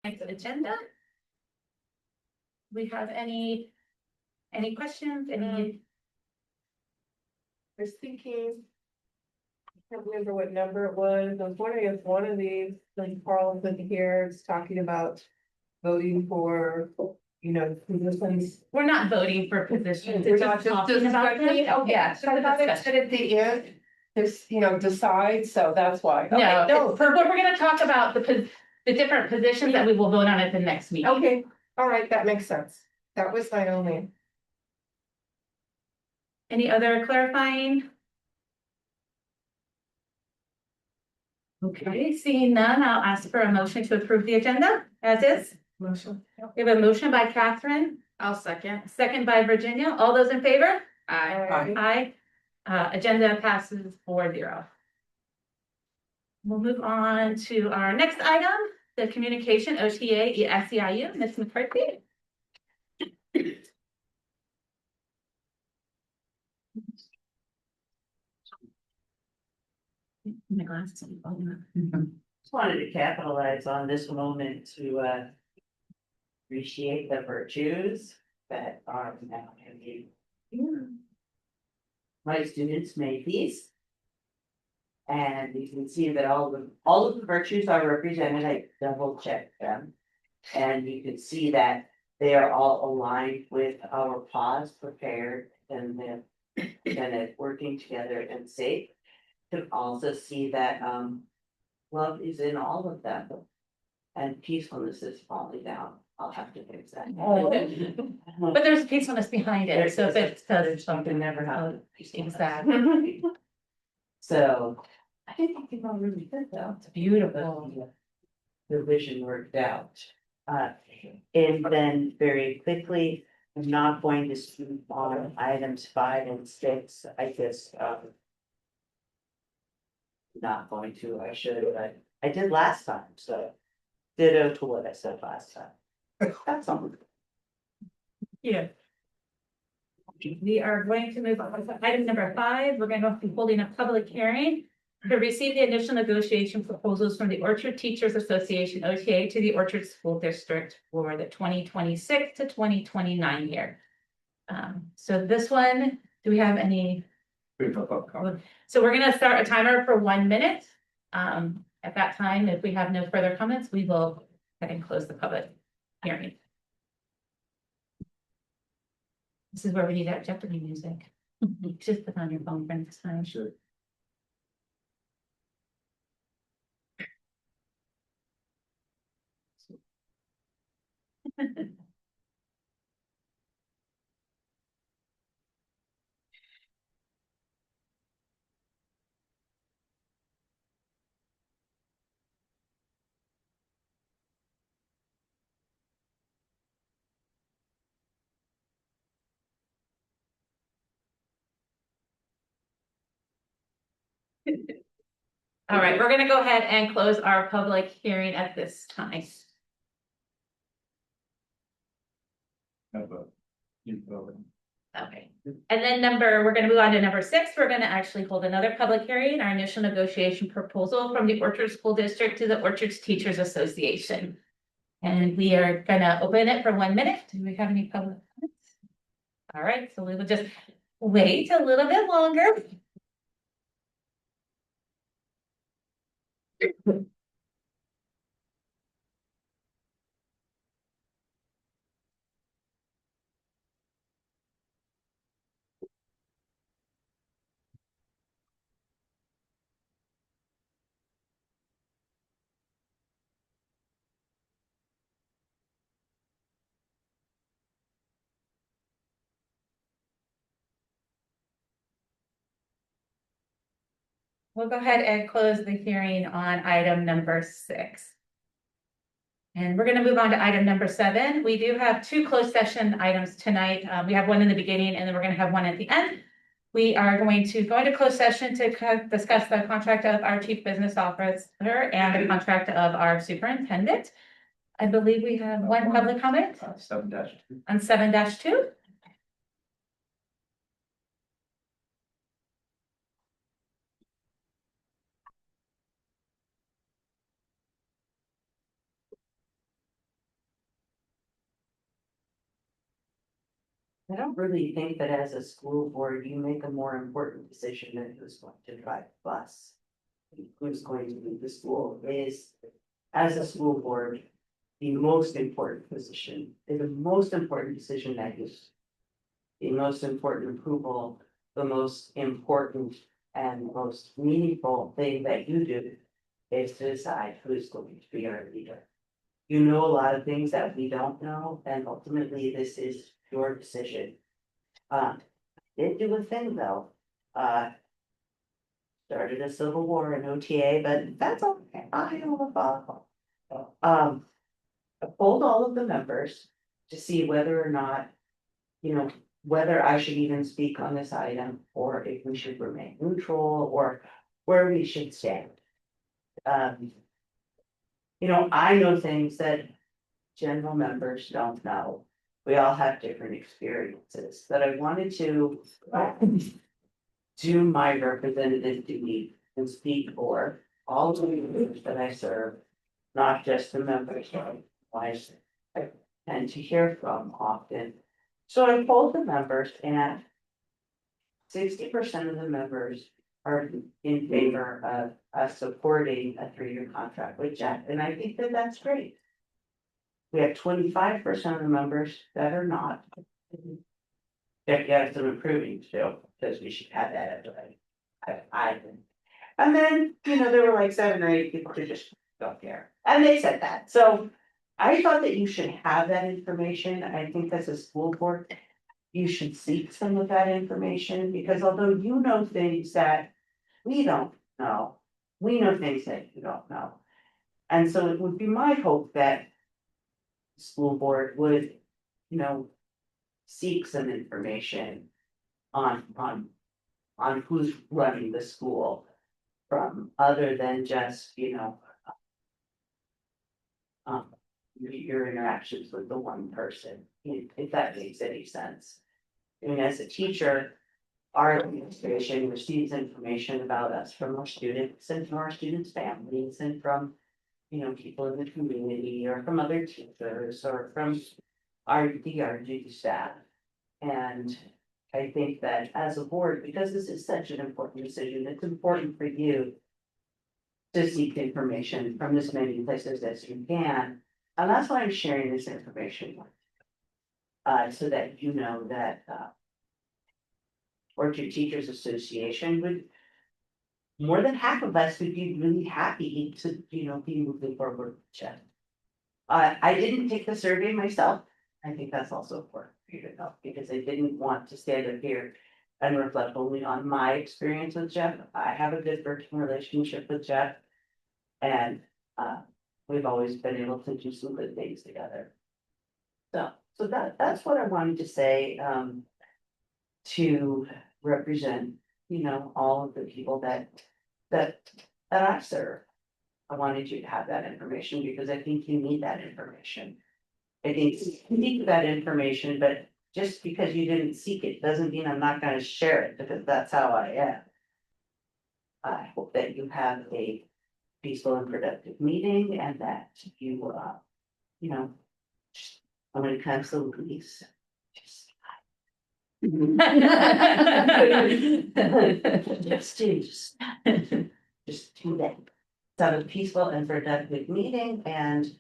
Next agenda. We have any questions, any? I was thinking. I can't remember what number it was. I was wondering if one of these, like Carl was here, is talking about voting for, positions. We're not voting for positions. We're It's not just talking about them. discussing. Okay, Yeah, so I thought it said at the end, this, decide, so that's why. Okay, No, we're gonna talk about the different positions that we will vote on at the next meeting. Okay, all right, that makes sense. That was my only. Any other clarifying? Okay, seeing none, I'll ask for a motion to approve the agenda as is. Motion. We have a motion by Catherine. I'll second. Second by Virginia. All those in favor? Aye. Aye. Agenda passes 4-0. We'll move on to our next item, the communication OTA SEIU, Ms. McCarthy. My glasses. Just wanted to capitalize on this moment to appreciate the virtues that are now in my students made these. And you can see that all of the virtues are represented. I double checked them. And you can see that they are all aligned with our pause, prepared, and then working together and safe. You can also see that love is in all of them. And peacefulness is falling down. I'll have to fix that. But there's peacefulness behind it, so if it's There's something never happened. Exactly. So I think it came out really good though. It's beautiful. The vision worked out. And then very quickly, I'm not going to speak on items 5 and 6. I just not going to, I should, but I did last time, so ditto to what I said last time. That's all. Yeah. We are going to move on to item number 5. We're going to be holding a public hearing to receive the initial negotiation proposals from the Orchard Teachers Association OTA to the Orchard School District for the 2026 to 2029 year. So this one, do we have any? So we're going to start a timer for 1 minute. At that time, if we have no further comments, we will go ahead and close the public hearing. This is where we need that Jeopardy music. Just put on your phone for next time. Sure. All right, we're gonna go ahead and close our public hearing at this time. Okay, and then we're gonna move on to number 6. We're gonna actually hold another public hearing, our initial negotiation proposal from the Orchard School District to the Orchards Teachers Association. And we are gonna open it for 1 minute. Do we have any public comments? All right, so we will just wait a little bit longer. We'll go ahead and close the hearing on item number 6. And we're going to move on to item number 7. We do have 2 closed session items tonight. We have one in the beginning and then we're going to have one at the end. We are going to go into closed session to discuss the contract of our chief business officer and the contract of our superintendent. I believe we have one public comment 7-2. on 7-2. I don't really think that as a school board, you make a more important decision than who's going to drive the bus. Who's going to lead the school is, as a school board, the most important position, is the most important decision that is. The most important approval, the most important and most meaningful thing that you do is to decide who's going to be our leader. You know a lot of things that we don't know, and ultimately this is your decision. Did do a thing though, started a civil war in OTA, but that's okay, I don't follow. I polled all of the members to see whether or not, you know, whether I should even speak on this item, or if we should remain neutral, or where we should stand. You know, I know things that general members don't know. We all have different experiences, but I wanted to do my representative duty and speak for all the members that I serve, not just the members that I tend to hear from often. So I polled the members, and 60% of the members are in favor of us supporting a 3-year contract with Jeff, and I think that that's great. We have 25% of the members that are not. If you have some improving to do, because we should have that anyway. And then, you know, there were like 7 or 8 people who just don't care, and they said that, so. I thought that you should have that information. I think as a school board, you should seek some of that information, because although you know things that we don't know, we know things that you don't know. And so it would be my hope that the school board would, you know, seek some information on who's running the school from other than just, you know, your interactions with the one person, if that makes any sense. I mean, as a teacher, our administration receives information about us from our students and from our students' families and from, you know, people in the community or from other teachers or from our DRG staff. And I think that as a board, because this is such an important decision, it's important for you to seek information from as many places as you can. And that's why I'm sharing this information. So that you know that, Orchard Teachers Association would, more than half of us would be really happy to, you know, be moving forward with Jeff. I didn't take the survey myself. I think that's also important for you to know, because I didn't want to stand up here and reflect only on my experience with Jeff. I have a good working relationship with Jeff. And, we've always been able to do some good things together. So that's what I wanted to say, to represent, you know, all of the people that I serve. I wanted you to have that information because I think you need that information. I think you need that information, but just because you didn't seek it doesn't mean I'm not gonna share it, because that's how I am. I hope that you have a peaceful and productive meeting, and that you, you know, when it comes to Louise, just just do that. Let's have a peaceful and productive meeting, and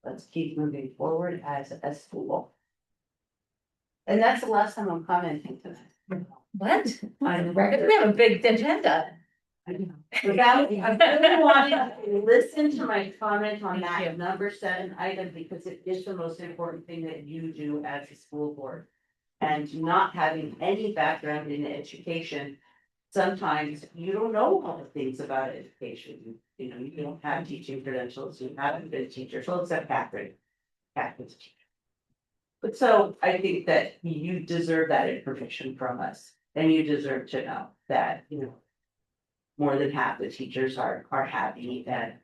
let's keep moving forward as a school. And that's the last time I'm commenting tonight. What? On the We record. have a big agenda. Without, I really wanted to listen to my comment on Thank you. that number 7 item, because it is the most important thing that you do as a school board. And not having any background in education, sometimes you don't know all the things about education. You know, you don't have teaching credentials, you haven't been a teacher, so except Catherine's a teacher. But so I think that you deserve that information from us, and you deserve to know that, you know, more than half the teachers are happy, and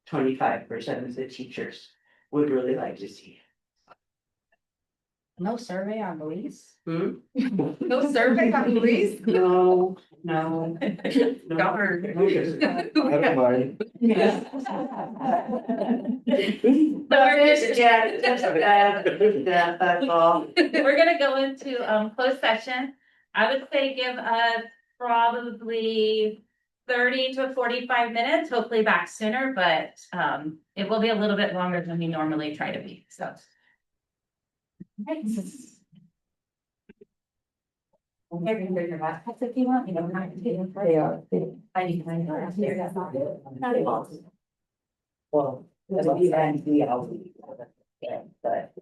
25% of the teachers would really like to see. No survey on Louise? Hmm? No survey on Louise? No, no. Darn. Never mind. That's all. We're gonna go into closed session. I would say give us probably 30 to 45 minutes, hopefully back sooner, but it will be a little bit longer than we normally try to be, so. Right. You can bring your backpacks if you want, you don't have to. They are. I need to. Not at all. Well, and we all. Yeah, but.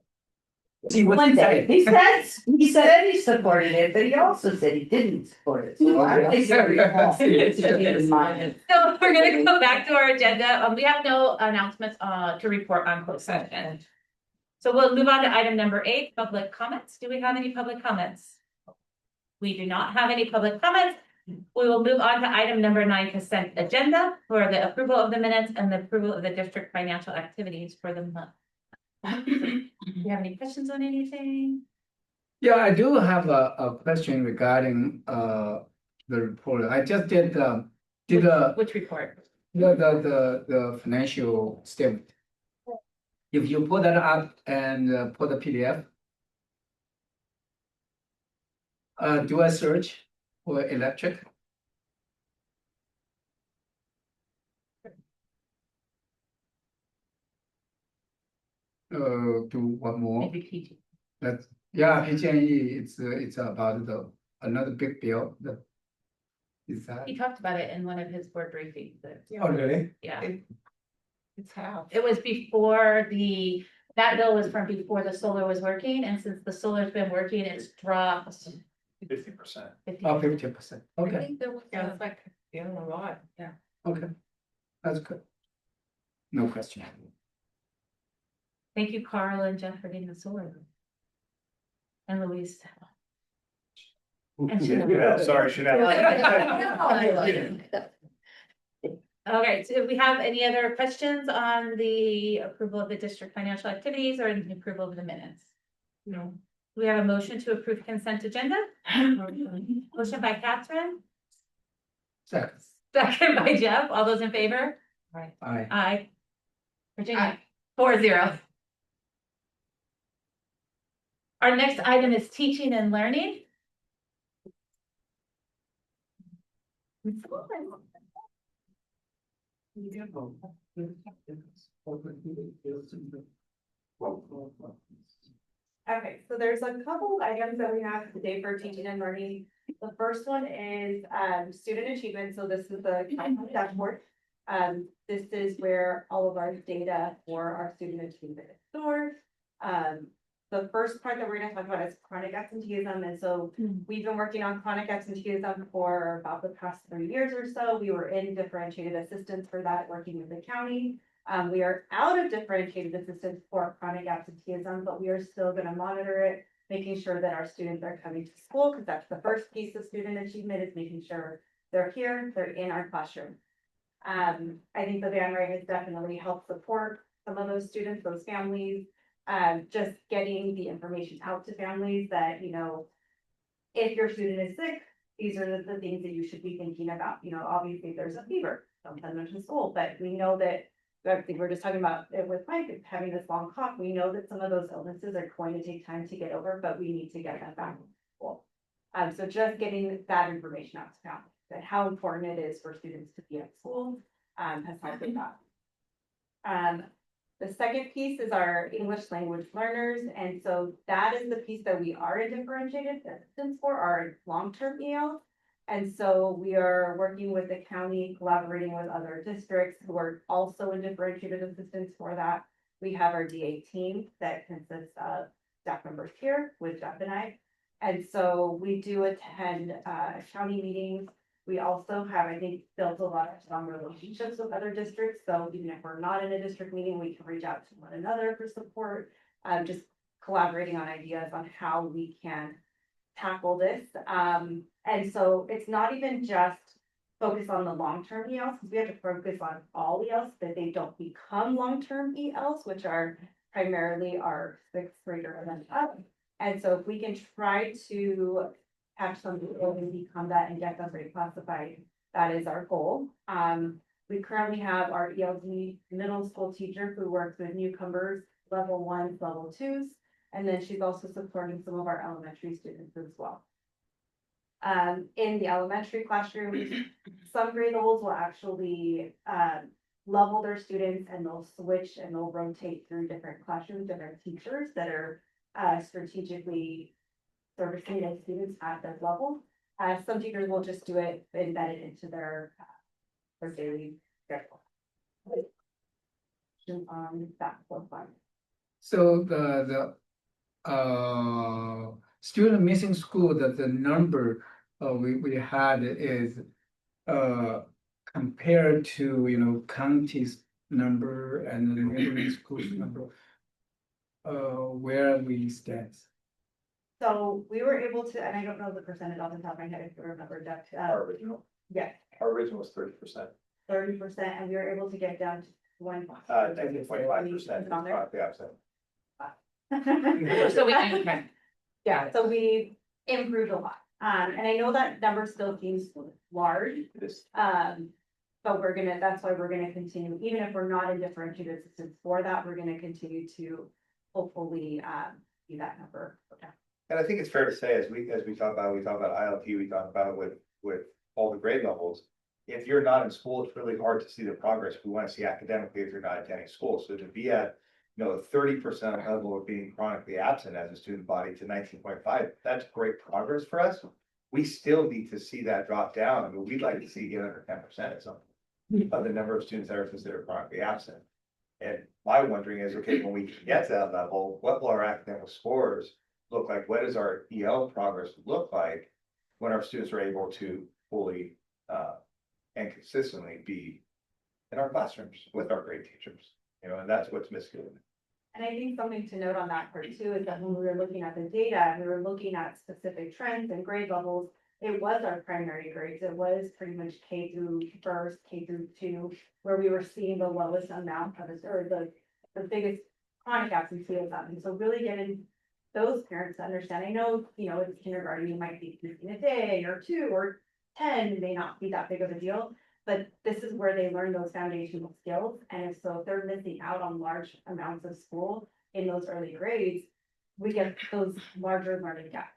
See, what One he second, said. he said he supported it, but he also said he didn't support it, so I think it's mine. So we're gonna go back to our agenda. We have no announcements to report on closed session. So we'll move on to item number 8, public comments. Do we have any public comments? We do not have any public comments. We will move on to item number 9, consent agenda for the approval of the minutes and the approval of the district financial activities for the month. Do you have any questions on anything? Yeah, I do have a question regarding the report. I just did Which report? the financial statement. If you put that up and put the PDF. Do a search for electric. Do one more. Maybe PG. That's, yeah, PG&E, it's about another big bill that. Is that, He talked about it in one of his board briefings. oh, really? Yeah. It's half. It was before that bill was from before the solar was working, and since the solar's been working, it's dropped 50%. 50. Oh, 50%, I okay, think there was, it's like, a lot, yeah. okay, that's good. No question. Thank you, Carl and Jeff, for getting the solar. And Louise. And Chanel. Yeah, sorry, Chanel. Okay, so if we have any other questions on the approval of the district financial activities or the approval of the minutes? No. We have a motion to approve consent agenda. Motion by Catherine, Second, second by Jeff. All those in favor? aye. Aye. Virginia, Aye. 4-0. Our next item is teaching and learning. Okay, so there's a couple of items that we have today for teaching and learning. The first one is student achievement. So this is the dashboard. This is where all of our data for our student achievement is stored. The first part that we're going to talk about is chronic absenteeism. And so we've been working on chronic absenteeism for about the past 3 years or so. We were in differentiated assistance for that, working with the county. We are out of differentiated assistance for chronic absenteeism, but we are still going to monitor it, making sure that our students are coming to school, because that's the first piece of student achievement, is making sure they're here, they're in our classroom. I think the Vanguard has definitely helped support some of those students, those families, just getting the information out to families that, you know, if your student is sick, these are the things that you should be thinking about. You know, obviously if there's a fever, don't send them to school, but we know that, I think we're just talking about it with Mike having this long cough. We know that some of those illnesses are going to take time to get over, but we need to get them back to school. So just getting that information out to families, that how important it is for students to be at school, has helped with that. The second piece is our English language learners. And so that is the piece that we are in differentiated assistance for, our long-term EL. And so we are working with the county, collaborating with other districts who are also in differentiated assistance for that. We have our DA team that consists of staff members here with Jeff and I. And so we do attend county meetings. We also have, I think, built a lot of strong relationships with other districts. So even if we're not in a district meeting, we can reach out to one another for support, just collaborating on ideas on how we can tackle this. And so it's not even just focus on the long-term ELs, because we have to focus on all ELs, that they don't become long-term ELs, which are primarily our 6th grader and then up. And so if we can try to have some people become that and get them reclassified, that is our goal. We currently have our ELD middle school teacher who works with newcomers, level 1s, level 2s. And then she's also supporting some of our elementary students as well. In the elementary classroom, some grade levels will actually level their students and they'll switch and they'll rotate through different classrooms, different teachers that are strategically servicing those students at their level. Some teachers will just do it embedded into their daily schedule. That was fun. So student missing school, the number we had is compared to, you know, county's number and the neighboring school's number. Where we stand. So we were able to, and I don't know the percentage off the top of my head, if you remember, Doug, Our original, yeah, our original was 30%. 30%, and we were able to get down to 1. 19.5% On there. chronically absent. So we can, Yeah, so we improved a lot. And I know that number still seems large, This, but that's why we're gonna continue, even if we're not in differentiated assistance for that, we're gonna continue to hopefully, see that number. go down. And I think it's fair to say, as we talk about, ILT, we talk about with all the grade levels. If you're not in school, it's really hard to see the progress we want to see academically if you're not attending school. So to be at, 30% level of being chronically absent as a student body to 19.5, that's great progress for us. We still need to see that drop down. I mean, we'd like to see get under 10% or something of the number of students that are considered chronically absent. And my wondering is, okay, when we get to that level, what will our academic scores look like? What does our EL progress look like when our students are able to fully and consistently be in our classrooms with our great teachers? And that's what's missing. And I think something to note on that part too, is that when we were looking at the data, we were looking at specific trends and grade levels. It was our primary grades. It was pretty much K through first, K through 2, where we were seeing the lowest amount of, or the biggest chronic absences of them. And so really getting those parents to understand, I know, it's kindergarten, you might be missing a day or 2 or 10 may not be that big of a deal. But this is where they learn those foundational skills. And if they're missing out on large amounts of school in those early grades, we get those larger learning gaps.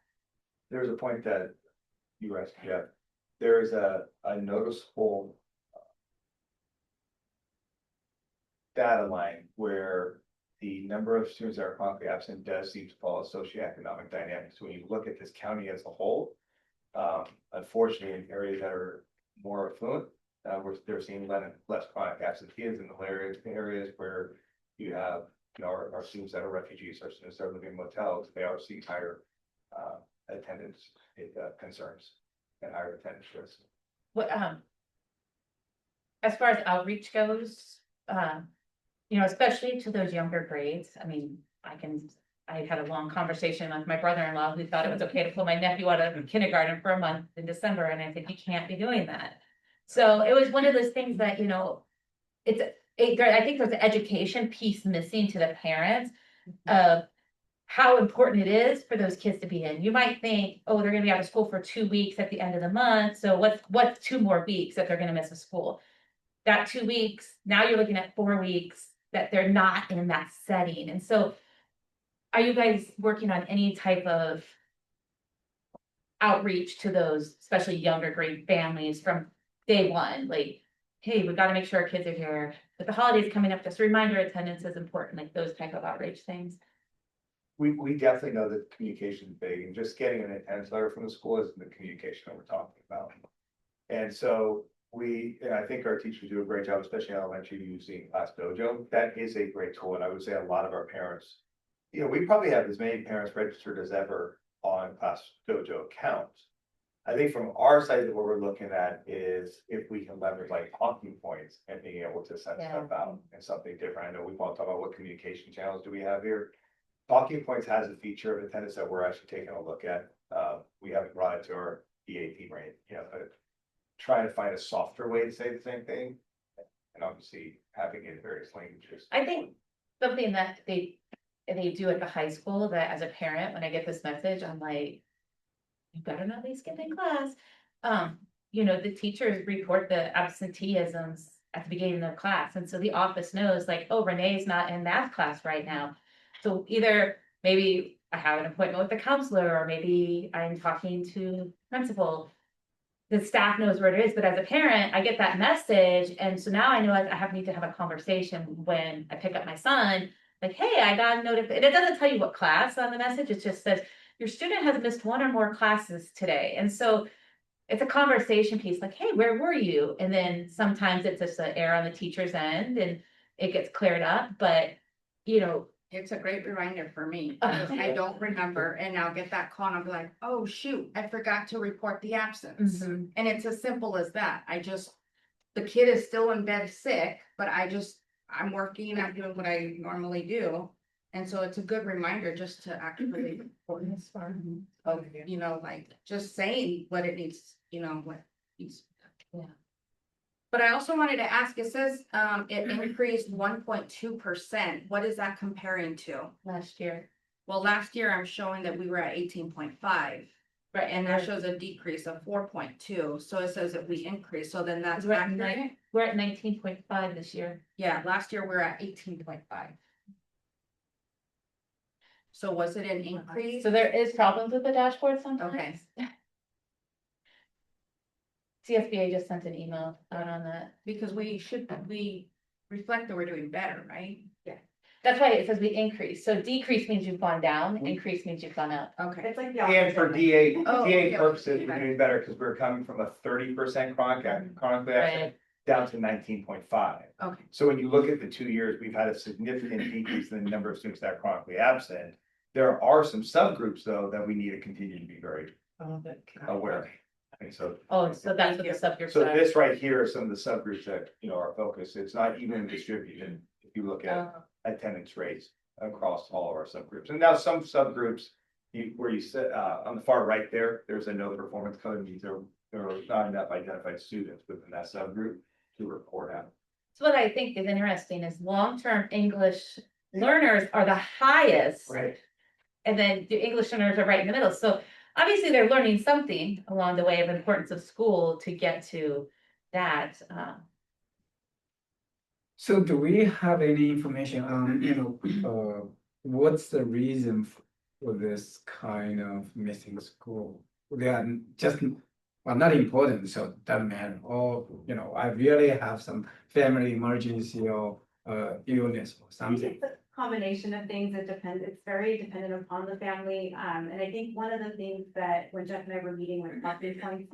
There's a point that you asked, Jeff. There is a noticeable data line where the number of students that are chronically absent does seem to follow socioeconomic dynamics. When you look at this county as a whole, unfortunately, in areas that are more affluent, they're seeing less chronic absenteeism in the areas where you have, our students that are refugees, our students that are living in motels, they are seeing higher attendance concerns and higher attendance risks. what, as far as outreach goes, especially to those younger grades, I mean, I had a long conversation with my brother-in-law who thought it was okay to pull my nephew out of kindergarten for a month in December, and I said, you can't be doing that. So it was one of those things that, I think there's an education piece missing to the parents of how important it is for those kids to be in. You might think, oh, they're gonna be out of school for 2 weeks at the end of the month, so what's 2 more weeks that they're gonna miss a school? That 2 weeks, now you're looking at 4 weeks that they're not in that setting. And so are you guys working on any type of outreach to those, especially younger grade families from day one? Like, hey, we've got to make sure our kids are here. With the holidays coming up, just a reminder, attendance is important, like those type of outreach things. We definitely know that communication is big, and just getting an attendance letter from the school is the communication that we're talking about. And so I think our teachers do a great job, especially in elementary, using Class Dojo. That is a great tool, and I would say a lot of our parents, we probably have as many parents registered as ever on Class Dojo accounts. I think from our side, what we're looking at is if we can leverage like talking points and being able to send stuff out and something different. I know we want to talk about what communication channels do we have here. Talking points has a feature of attendance that we're actually taking a look at. We haven't brought it to our EA team, right? Trying to find a softer way to say the same thing, and obviously having it in various languages. I think something that they they do at the high school, that as a parent, when I get this message, I'm like, you better not be skipping class. The teachers report the absenteeisms at the beginning of class, and so the office knows like, oh, Renee's not in math class right now. So either maybe I have an appointment with the counselor, or maybe I'm talking to principal. The staff knows where it is, but as a parent, I get that message, and so now I know I need to have a conversation when I pick up my son. Like, hey, I got a notification. It doesn't tell you what class on the message, it just says, your student has missed one or more classes today, and so it's a conversation piece, like, hey, where were you? And then sometimes it's just an error on the teacher's end and it gets cleared up, but, you know. It's a great reminder for me, because I don't remember, and I'll get that call and I'll be like, oh, shoot, I forgot to report the absence. Mhm. And it's as simple as that. The kid is still in bed sick, but I'm working, I'm doing what I normally do. And so it's a good reminder just to actually report this far. Like just saying what it needs, what needs. Yeah. But I also wanted to ask, it says, it increased 1.2%. What is that comparing to? Last year. Well, last year I'm showing that we were at 18.5. Right, And that shows a decrease of 4.2, so it says that we increased, so then that's We're at accurate. we're at 19.5 this year. Yeah, last year we were at 18.5. So was it an increase? So there is problems with the dashboard sometimes. Okay. CSBA just sent an email out on that. Because we reflect that we're doing better, right? That's why it says we increase. So decrease means you've gone down, increase means you've gone up. Okay. It's like the And for opposite. DA, Oh, DA okay. purposes, we're doing better because we're coming from a 30% chronically absent Right. down to 19.5. Okay. So when you look at the 2 years, we've had a significant decrease in the number of students that are chronically absent. There are some subgroups, though, that we need to continue to be very aware of. And so, Oh, so that's what the subgroups so are. this right here are some of the subgroups that, are focused. It's not evenly distributed. If you look at Oh, attendance rates across all of our subgroups. And now some subgroups, where you sit, on the far right there's a no performance code. Means there are not enough identified students within that subgroup to report out. So what I think is interesting is long-term English learners are the highest. Right. And then the English learners are right in the middle. So obviously they're learning something along the way of importance of school to get to that. So do we have any information on, what's the reason for this kind of missing school? They are just, well, not important, so it doesn't matter. Or, I really have some family emergency or illness or I think something. it's a combination of things. It depends, it's very dependent upon the family. And I think one of the things that when Jeff and I were meeting with talking points,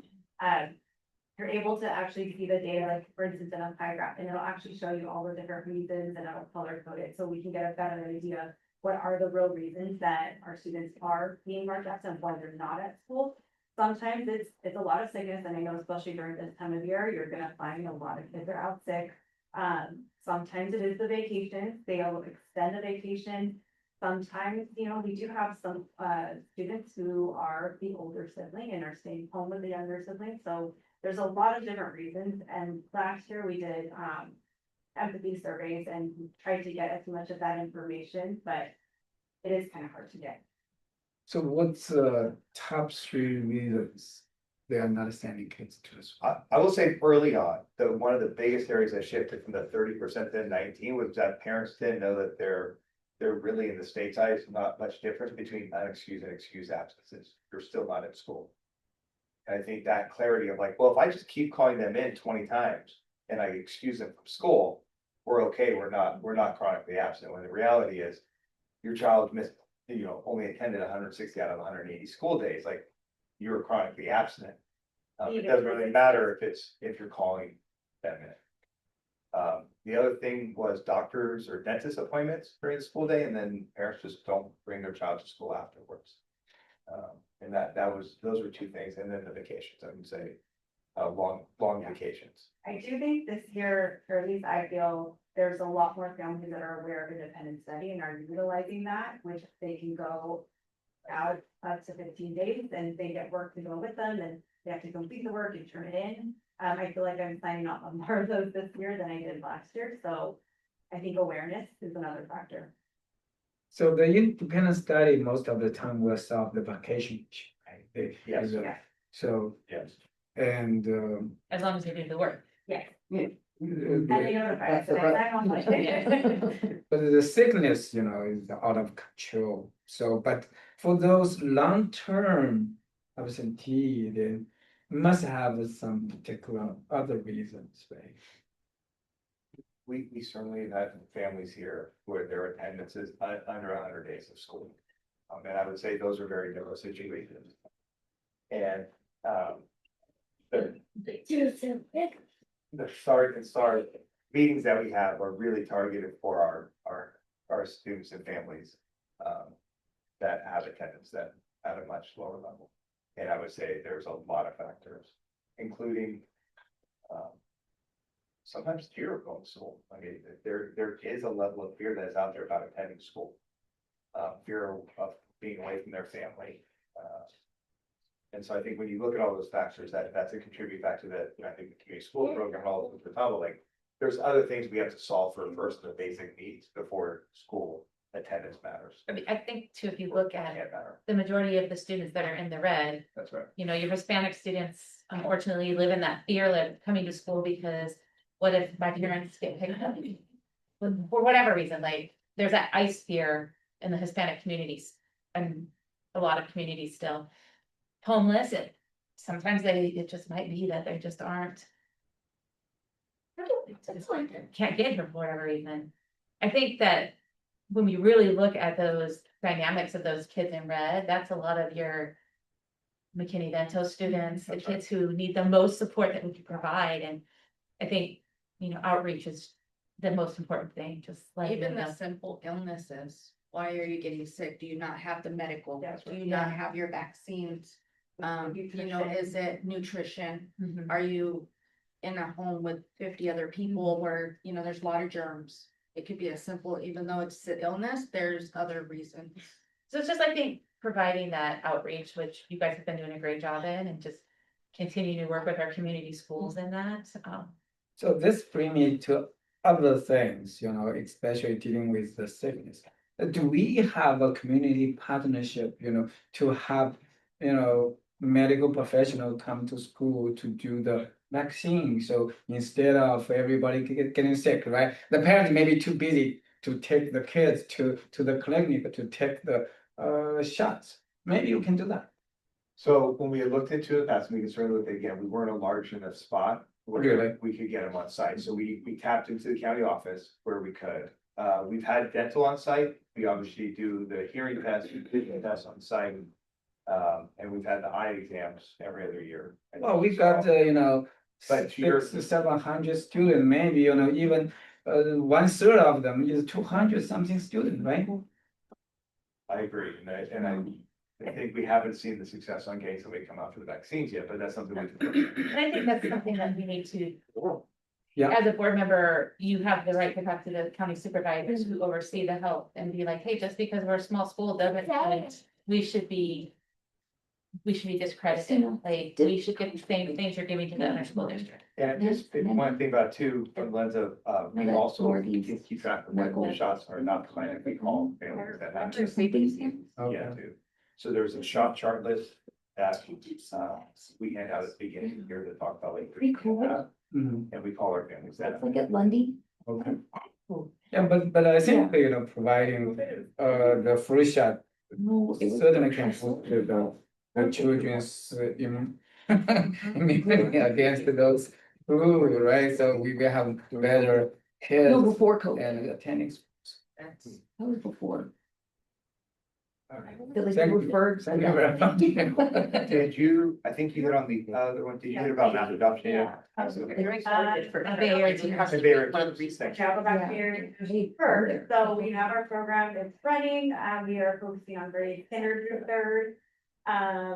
you're able to actually see the data, like for instance, in a pie graph, and it'll actually show you all the different reasons and it'll color code it. So we can get a better idea of what are the real reasons that our students are being marked absent and why they're not at school. Sometimes it's a lot of sickness, and I know especially during this time of year, you're gonna find a lot of kids are out sick. Sometimes it is the vacation, they'll extend the vacation. Sometimes, we do have some students who are the older sibling and are staying home with the younger sibling, so there's a lot of different reasons. And last year we did empathy surveys and tried to get as much of that information, but it is kind of hard to get. So what's the top 3 reasons they are not sending kids to school? I will say early on, one of the biggest areas that shifted from the 30% to 19 was that parents didn't know that they're really in the state's eyes, not much difference between unexcused and excused absences. You're still not in school. And I think that clarity of like, well, if I just keep calling them in 20 times and I excuse them from school, we're okay, we're not chronically absent, when the reality is your child missed, only attended 160 out of 180 school days, like you're chronically absent. It doesn't really matter if you're calling them in. The other thing was doctors or dentist appointments during the school day, and then parents just don't bring their child to school afterwards. And those were 2 things, and then the vacations, I would say, long vacations. I do think this year, or at least I feel, there's a lot more families that are aware of independent study and are utilizing that, which they can go out up to 15 days and they get work to go with them and they have to complete the work and turn it in. I feel like I'm signing up on more of those this year than I did last year, so I think awareness is another factor. So the independent study, most of the time will solve the vacation issue, right? Yes. So, Yes. and, As long as you do the work. but the sickness, is out of control. So, but for those long-term absentee, they must have some particular other reasons, right? We certainly have had families here where their attendance is under 100 days of school. And I would say those are very different situations. And, the start meetings that we have are really targeted for our students and families. That have attendance that at a much lower level. And I would say there's a lot of factors, including. Sometimes fear of going to school. I mean, there is a level of fear that's out there about attending school. Fear of being away from their family. And so I think when you look at all those factors, that's a contributing factor that, I think the community school program, all of the top, like, there's other things we have to solve for first, the basic needs before school attendance matters. I mean, I think too, if you look at Can't matter. the majority of the students that are in the red, That's right. your Hispanic students unfortunately live in that fear of coming to school because what if my parents get picked up? For whatever reason, like, there's that ICE fear in the Hispanic communities and a lot of communities still. Homeless, sometimes it just might be that they just aren't. Can't get here for whatever reason. I think that when we really look at those dynamics of those kids in red, that's a lot of your McKinney-Vento students, the That's right. kids who need the most support that we can provide. And I think, outreach is the most important thing, just like. Even the simple illnesses, why are you getting sick? Do you not have the medical? That's Do you not have your vaccines? Is it nutrition? Mhm. Are you in a home with 50 other people where, there's a lot of germs? It could be a simple, even though it's an illness, there's other reasons. So it's just, I think, providing that outreach, which you guys have been doing a great job in, and just continue to work with our community schools in that. So this bring me to other things, especially dealing with the sickness. Do we have a community partnership, to have, medical professional come to school to do the vaccine? So instead of everybody getting sick, right? The parents may be too busy to take the kids to the clinic to take the shots. Maybe you can do that. So when we had looked into it, that's, we can certainly look again, we weren't a large enough spot. Really? Where we could get them on site, so we tapped into the county office where we could. We've had dental on site, we obviously do the hearing test, vision test on site. And we've had the eye exams every other year. Well, we got, But to your- 700 students, maybe, even 1/3 of them is 200 something students, right? I agree, and I think we haven't seen the success on getting somebody to come out for the vaccines yet, but that's something we can. And I think that's something that we need to. Yeah. As a board member, you have the right to talk to the county supervisors who oversee the health and be like, hey, just because we're a small school doesn't mean we should be. We should be discredited, like, we should get the same things you're giving to the other school district. And just one thing about too, from the lens of, we also can keep track of when the shots are not clinically called. Families that have. Yeah, too. So there's a shot chart list that, we hand out at the beginning of the year to talk about like. Pretty cool. Mhm. And we call our families that. It's like at Lundy. Okay. Yeah, but I think, providing the flu shot No, it was. certainly can boost the children's immunity against those flu, right? So we will have better No, kids before COVID. and attending. That was before. Okay. Feel like Thank you you. referred. Thank you very much. Did you, I think you hit on the other one, did you hit about mass adoption? Yeah. Bay Area Teen Health. Bay Area. One of the reasons. Travel back Yeah. here Hey, first, so we have our program, it's running, we are focusing on grade standard through third.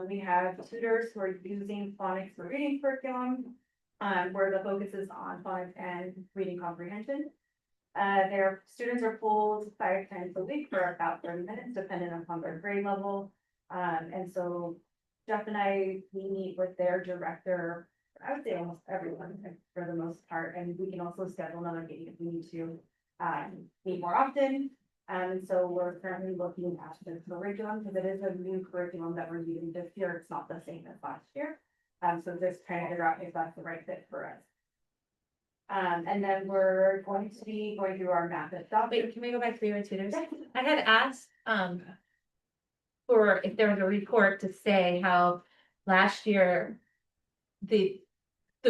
We have tutors who are using phonics for reading curriculum, where the focus is on phonics and reading comprehension. Their students are pulled 5 times a week for about 30 minutes, depending upon their grade level. And so Jeff and we meet with their director, I would say almost everyone for the most part, and we can also schedule another meeting if we need to, meet more often. And so we're currently looking at the curriculum, because it is a new curriculum that we're using this year, it's not the same as last year. So just trying to figure out if that's the right fit for us. And then we're going to be going through our math adoption. Wait, can we go back to the tutors? I had asked, for if there was a report to say how last year, the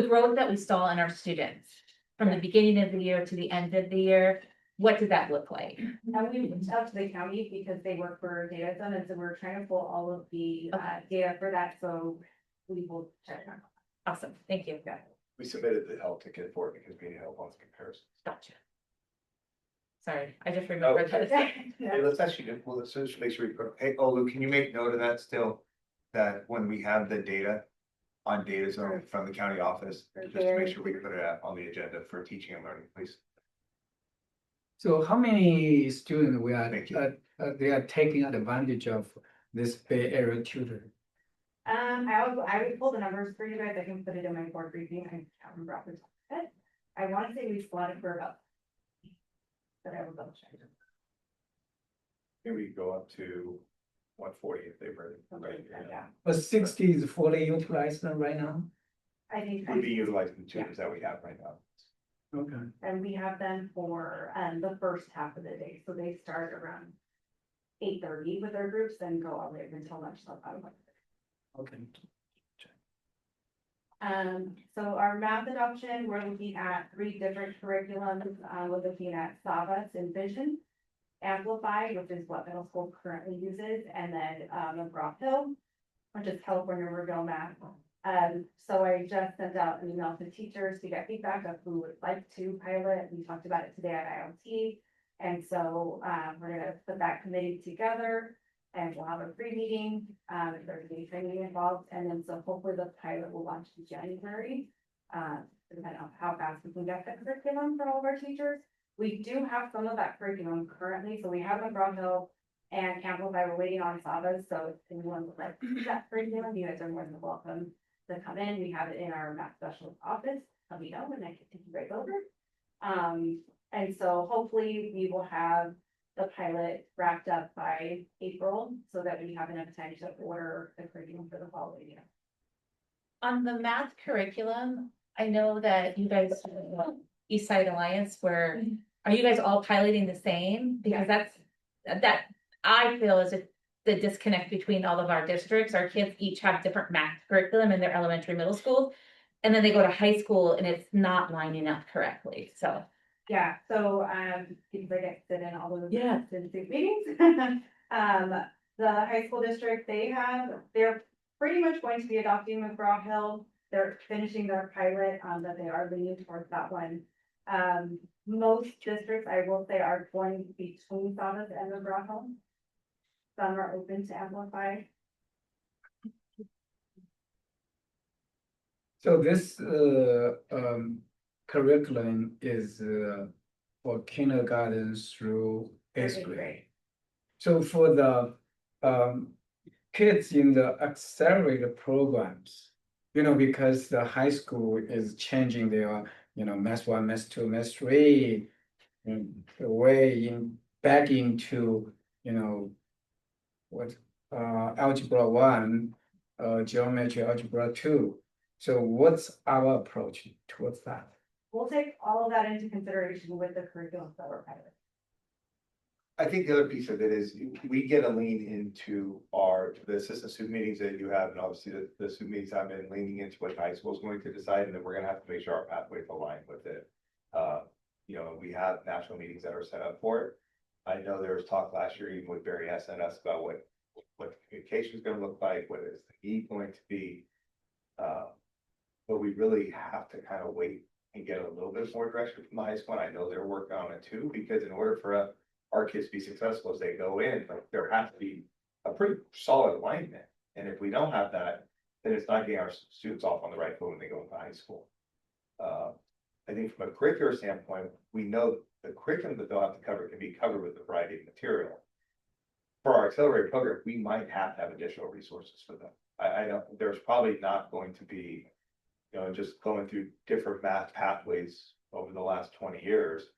growth that we saw in our students from the beginning of the year to the end of the year, what did that look like? And we reached out to the county because they work for data zone, and so we're trying to pull all of the data for that, so we will check on. Awesome, thank you. We submitted the health ticket for it because we need help on the comparison. Gotcha. Sorry, I just remembered that. Hey, let's actually, well, let's just make sure we put, hey, Olu, can you make note of that still? That when we have the data on data zone from the county office, just to make sure we put it on the agenda for teaching and learning, please. So how many students we are, Thank you. they are taking advantage of this Bay Area tutor? I would pull the numbers for you guys, I can put it in my board briefing, I can't remember off the top of my head. I wanna say we slotted for about. But I will double check. Here we go up to 140 if they've read it. Yeah, But 60 is fully utilized right now? I think. Would be utilizing the tutors that we have right now. Okay. And we have them for, the first half of the day, so they start around 8:30 with their groups, then go all the way up until lunch, till 5 o'clock. Okay. So our math adoption, we're looking at 3 different curriculums, we're looking at Savas and Vision. Amplify, which is what middle school currently uses, and then, McGraw Hill, which is California Riverville Math. So I just sent out an email to teachers to get feedback of who would like to pilot, we talked about it today at ILT. And so, we're gonna put that committee together, and we'll have a pre-meeting, if there's any training involved, and then so hopefully the pilot will launch in January. Depending on how fast we can get the curriculum for all of our teachers. We do have some of that curriculum currently, so we have McGraw Hill and Amplify, we're waiting on Savas, so if anyone would like that curriculum, you guys are more than welcome to come in, we have it in our math specialist office, let me know, and I can take you right over. And so hopefully we will have the pilot wrapped up by April, so that we have enough time to order the curriculum for the following year. On the math curriculum, I know that you guys, East Side Alliance, where, are you guys all piloting the same? Because that I feel is the disconnect between all of our districts. Our kids each have different math curriculum in their elementary, middle school. And then they go to high school and it's not lining up correctly, so. Yeah, so, because I get to sit in all those. Yeah. Meetings. The high school district, they're pretty much going to be adopting McGraw Hill. They're finishing their pilot, that they are leaning towards that one. Most districts, I will say, are going between Savas and McGraw Hill. Some are open to Amplify. So this curriculum is for kindergarten through eighth Eighth grade. grade. So for the kids in the accelerated programs, because the high school is changing their, math 1, math 2, math 3, and the way back into, algebra 1, geometry, algebra 2. So what's our approach towards that? We'll take all of that into consideration with the curriculum that we're piloting. I think the other piece of it is we get a lean into the assistant SUP meetings that you have, and obviously the SUP meetings I've been leaning into what high school is going to decide, and then we're gonna have to make sure our pathways align with it. We have national meetings that are set up for it. I know there was talk last year, even with Barry asking us about what the communication is gonna look like, what is the need going to be. But we really have to kind of wait and get a little bit more direction from the high school, and I know they're working on it too, because in order for our kids to be successful as they go in, like, there has to be a pretty solid alignment. And if we don't have that, then it's not getting our students off on the right foot when they go into high school. I think from a curricular standpoint, we know the curriculum that they'll have to cover can be covered with a variety of material. For our accelerated program, we might have to have additional resources for them. I don't, there's probably not going to be, just going through different math pathways over the last 20 years.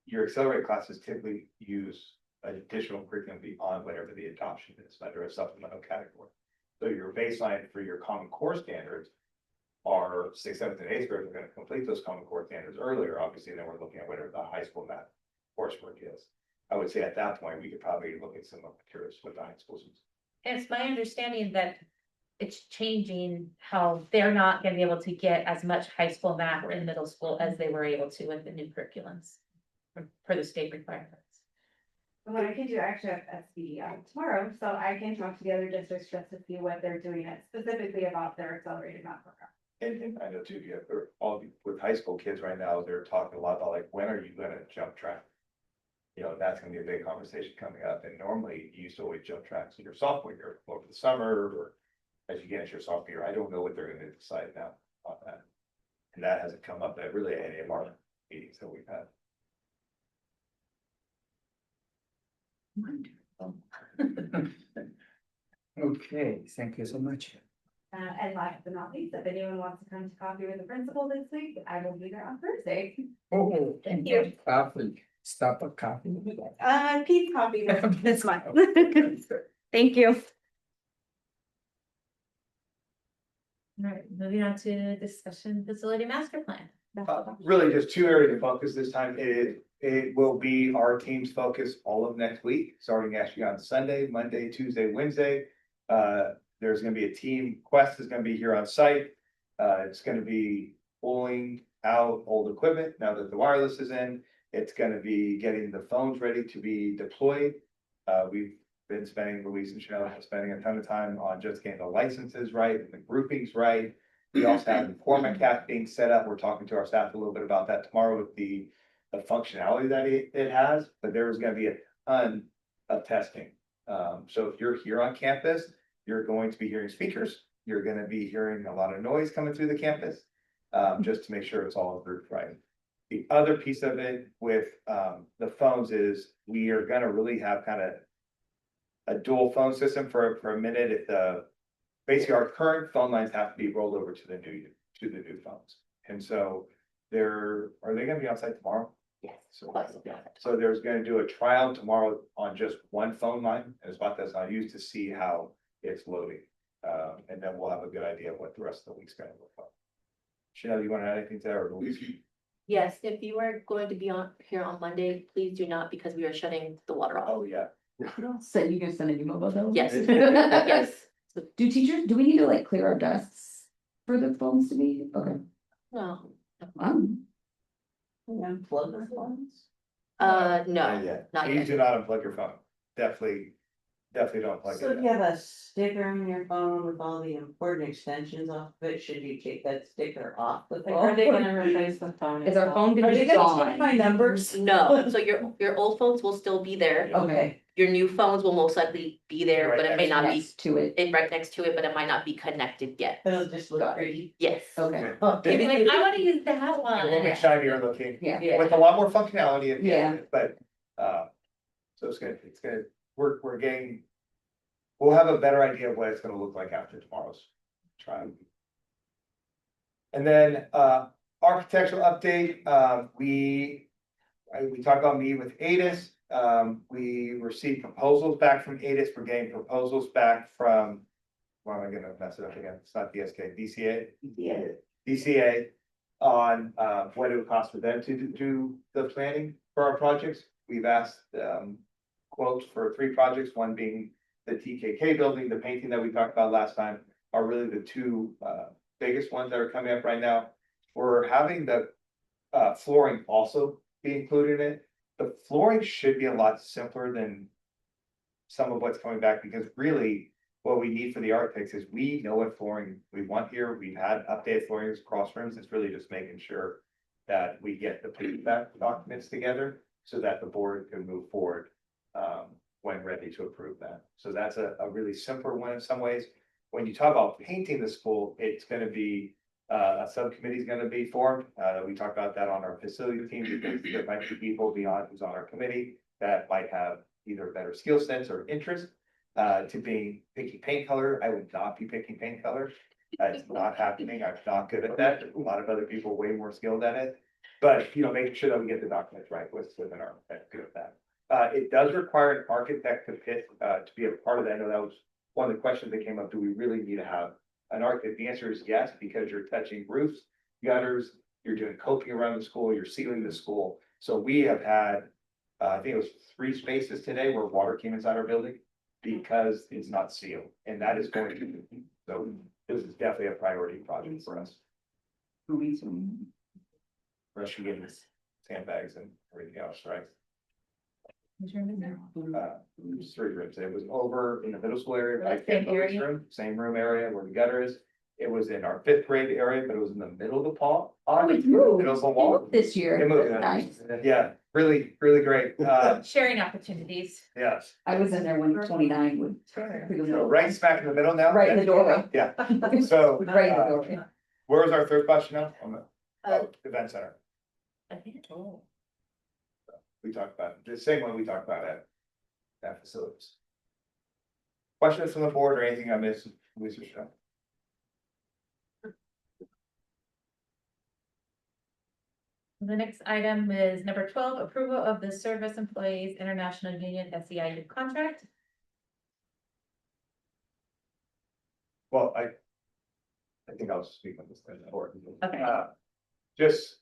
your accelerated classes typically use additional curriculum beyond whatever the adoption is under a supplemental category. So your baseline for your Common Core standards are sixth, seventh, and eighth grade, we're gonna complete those Common Core standards earlier, obviously, then we're looking at whatever the high school math coursework is. I would say at that point, we could probably look at some of the materials with the high schools. And it's my understanding that it's changing how they're not gonna be able to get as much high school math in middle school as they were able to with the new curriculums for the state requirements. And what I can do, I actually have SB tomorrow, so I can talk together districts just to see what they're doing specifically about their accelerated math program. And I know too, you have, or all with high school kids right now, they're talking a lot about like, when are you gonna jump track? You know, that's gonna be a big conversation coming up, and normally you used to always jump tracks in your sophomore year over the summer, or as you get into your sophomore year. I don't know what they're gonna decide now on that. And that hasn't come up at really any of our meetings that we've had. Okay, thank you so much. And last but not least, if anyone wants to come to coffee with the principal this week, I will be there on Thursday. Oh, Thank you. coffee, stop a coffee. Pete's coffee this month. Thank you. All right, moving on to discussion facility master plan. Really just two areas of focus this time. It will be our team's focus all of next week, starting actually on Sunday, Monday, Tuesday, Wednesday. There's gonna be a team, Quest is gonna be here on site. It's gonna be pulling out old equipment now that the wireless is in. It's gonna be getting the phones ready to be deployed. We've been spending, Louise and Chanel have been spending a ton of time on just getting the licenses right and the groupings right. We also have the format cap being set up. We're talking to our staff a little bit about that tomorrow with the functionality that it has, but there's gonna be a ton of testing. So if you're here on campus, you're going to be hearing speakers. You're gonna be hearing a lot of noise coming through the campus, just to make sure it's all grouped right. The other piece of it with the phones is we are gonna really have kind of a dual phone system for a minute. If basically our current phone lines have to be rolled over to the new phones. And so are they gonna be on site tomorrow? Yes. So there's gonna do a trial tomorrow on just one phone line, and spot that's not used, to see how it's loading. And then we'll have a good idea of what the rest of the week's gonna look like. Chanel, you wanna add anything to that, or Louise? Yes, if you are going to be on here on Monday, please do not, because we are shutting the water off. Oh, yeah. So you can send an email about that? Yes, yes. Do we need to like clear our desks for the phones to be? Okay. No, Unplug the phones. no, Not yet. not Please yet. do not unplug your phone. Definitely don't plug So it if you in. have a sticker on your phone with all the important extensions off of it, should you take that sticker off the phone? Are they gonna replace the phone? Is our phone Are gonna they be gonna change my gone? numbers? No, so your old phones will still be there. Okay, Your new phones will most likely be there, but it may not be Next to it. right next to it, but it might not be connected yet. it'll just look Got it. pretty. Yes. Okay. You'd be like, I wanna use that one. A little bit shinier looking, Yeah. with a lot more functionality at the end of Yeah. it, but, so it's gonna, we're getting. We'll have a better idea of what it's gonna look like after tomorrow's trial. And then, architectural update, we talked about meeting with ADIS. We received proposals back from ADIS. We're getting proposals back from, why am I gonna mess it up again? It's not DSK, DCA. Yeah. DCA on what it would cost for them to do the planning for our projects. We've asked quotes for 3 projects, one being the TKK building, the painting that we talked about last time, are really the 2 biggest ones that are coming up right now. We're having the flooring also be included in it. The flooring should be a lot simpler than some of what's coming back, because really what we need for the architects is we know what flooring we want here. We've had updated flooring across rooms. It's really just making sure that we get the feedback documents together so that the board can move forward when ready to approve that. So that's a really simpler one in some ways. When you talk about painting the school, it's gonna be a subcommittee is gonna be formed. We talked about that on our facility team, because there might be people beyond who's on our committee that might have either better skill sets or interest to being picking paint color. I would not be picking paint color. It's not happening. I'm not good at that. A lot of other people way more skilled at it. But, making sure that we get the documents right was within our, good with that. It does require an architect to be a part of that. I know that was one of the questions that came up. Do we really need to have an architect? The answer is yes, because you're touching roofs, gutters, you're doing coping around the school, you're sealing the school. So we have had, I think it was 3 spaces today where water came inside our building because it's not sealed, and that is going to, so this is definitely a priority project for us. For us to get sandbags and everything else, right? It was 3 rooms. It was over in the middle school area, right? Same area. Same room area where the gutter is. It was in our 5th grade area, but it was in the middle of the wall. Oh, it's moved. It was a wall. This year. It moved. Nice. Yeah, really, really great. Sharing opportunities. Yes. I was in there when 29 would. So right smack in the middle now. Right in the doorway. Yeah. So, Right in the doorway. where was our 3rd question now? On the Uh, event center. I think. We talked about, the same one we talked about at facilities. Questions from the board or anything I missed, Lisa? Show? The next item is number 12, approval of the Service Employees International Union SEIU contract. Well, I think I'll speak on this thing. Okay. Just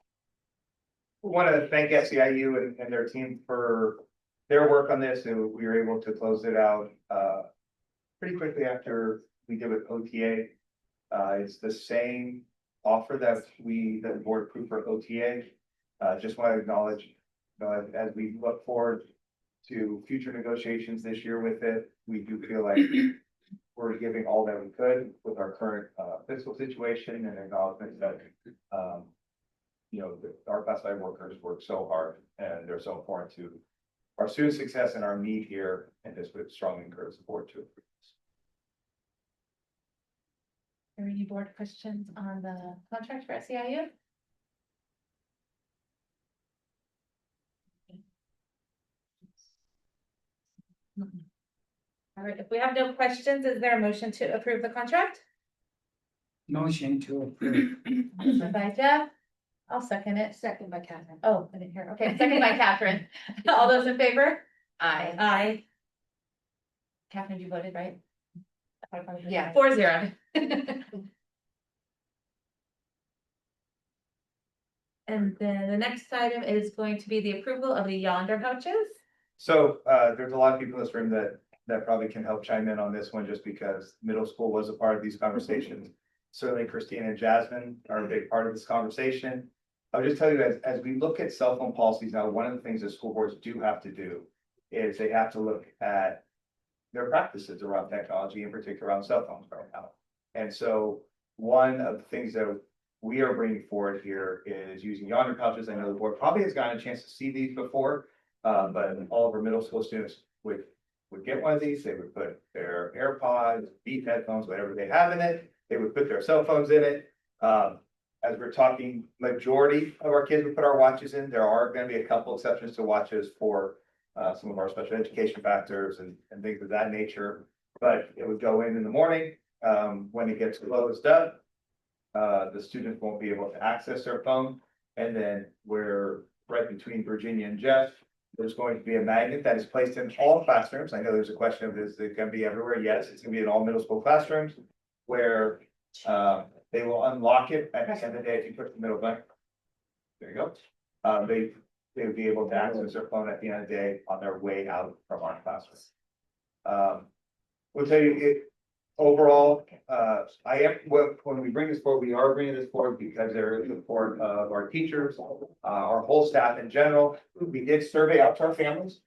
want to thank SEIU and their team for their work on this, and we were able to close it out pretty quickly after we did with OTA. It's the same offer that the board approved for OTA. Just want to acknowledge, as we look forward to future negotiations this year with it, we do feel like we're giving all that we could with our current fiscal situation and acknowledgement that our classified workers work so hard and they're so important to our student success and our need here, and this would strongly encourage the board to approve this. Are there any board questions on the contract for SEIU? All right, if we have no questions, is there a motion to approve the contract? Motion to approve. Motion by Jeff. I'll second it. Second by Catherine. Oh, I didn't hear. Okay, second by Catherine. All those in favor? I, Aye. Catherine, you voted, right? Yeah. 4-0. And then the next item is going to be the approval of the Yonder vouchers. So there's a lot of people in this room that probably can help chime in on this one, just because middle school was a part of these conversations. Certainly Christine and Jasmine are a big part of this conversation. I'll just tell you, as we look at cell phone policies now, one of the things that school boards do have to do is they have to look at their practices around technology, in particular around cell phones right now. And so one of the things that we are bringing forward here is using Yonder pouches. I know the board probably has gotten a chance to see these before, but all of our middle school students would get one of these. They would put their AirPods, Beat headphones, whatever they have in it. They would put their cell phones in it. As we're talking, majority of our kids would put our watches in. There are going to be a couple exceptions to watches for some of our special education factors and things of that nature. But it would go in the morning. When it gets closed up, the students won't be able to access their phone. And then we're right between Virginia and Jeff. There's going to be a magnet that is placed in all classrooms. I know there's a question of, is it going to be everywhere? Yes, it's going to be in all middle school classrooms, where they will unlock it at the end of the day if you push the middle button. There you go. They would be able to access their phone at the end of the day on their way out from our classroom. We'll tell you, overall, when we bring this forward, we are bringing this forward because there is support of our teachers, our whole staff in general. We did survey out to our families.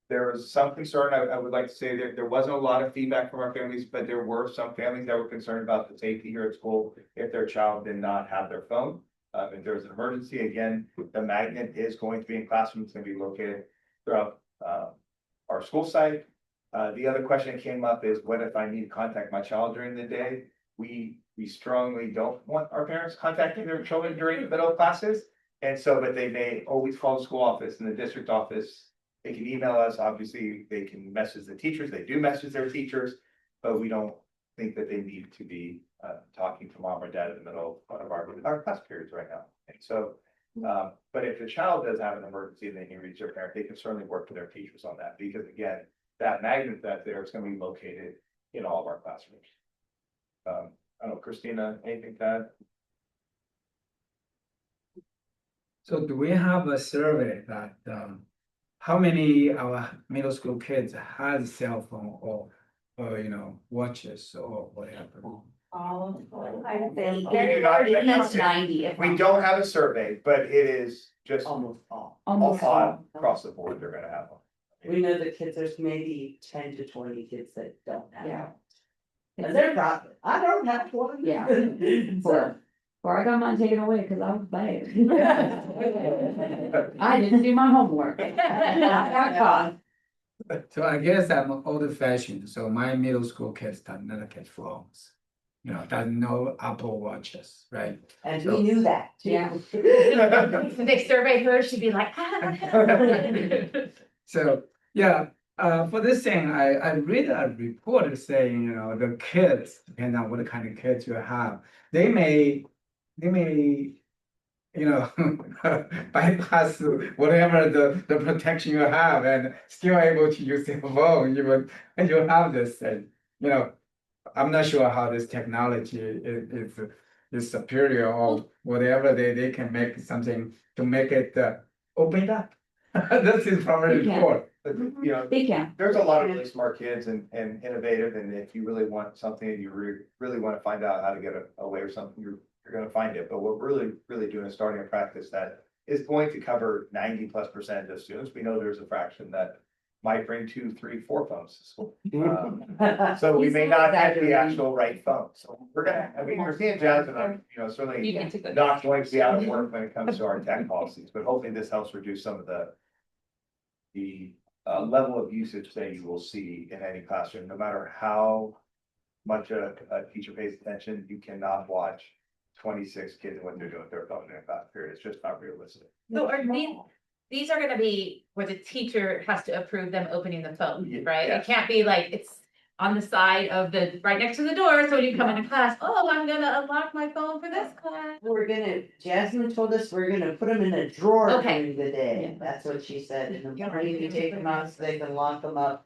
There was some concern, I would like to say that there wasn't a lot of feedback from our families, but there were some families that were concerned about the safety here at school if their child did not have their phone. If there's an emergency, again, the magnet is going to be in classrooms. It's going to be located throughout our school site. The other question that came up is, what if I need to contact my child during the day? We strongly don't want our parents contacting their children during the middle of classes. And so, but they may always call the school office and the district office. They can email us, obviously, they can message the teachers, they do message their teachers, but we don't think that they need to be talking to mom or dad in the middle of our class periods right now. And so But if the child does have an emergency and they can reach their parent, they can certainly work with their teachers on that, because again, that magnet that's there is gonna be located in all of our classrooms. I don't know, Christina, anything to add? So do we have a survey that, how many our middle school kids has cell phone or, watches or whatever? All. I would say We do not- That's 90. if We not- don't have a survey, but it is just Almost all. Almost all all. across the board, they're gonna have one. We know the kids, there's maybe 10 to 20 kids that don't have. Yeah. And they're not, I don't have one. Yeah. Or, or I got mine taken away because I was bad. I didn't do my homework. I got caught. So I guess I'm old fashioned, so my middle school kids do not get phones. Doesn't know Apple watches, right? And we knew that too. Yeah. If they survey her, she'd be like. So, yeah, for this thing, I read a report saying, the kids, depending on what kind of kids you have, they may, bypass whatever the protection you have and still able to use your phone, even when you have this thing, I'm not sure how this technology is superior or whatever, they can make something to make it open up. This is from a You can. report. But, They can. there's a lot of really smart kids and innovative, and if you really want something, and you really wanna find out how to get away with something, you're gonna find it. But what we're really doing is starting a practice that is going to cover 90+% of students. We know there's a fraction that might bring 2, 3, 4 phones to school. So we may not have the actual right phone. So we're seeing Jasmine, I'm, certainly You need to go. not going to be out of work when it comes to our tech policies, but hopefully this helps reduce some of the level of usage that you will see in any classroom, no matter how much a teacher pays attention, you cannot watch 26 kids and what they're doing with their phone in a class period. It's just not realistic. So are these are gonna be where the teacher has to approve them opening the phone, right? It Yes. can't be like it's on the side of right next to the door, so when you come into class, oh, I'm gonna unlock my phone for this class. Jasmine told us we're gonna put them in a drawer Okay. during the day. That's what she said. In the morning, you take them out so they can lock them up.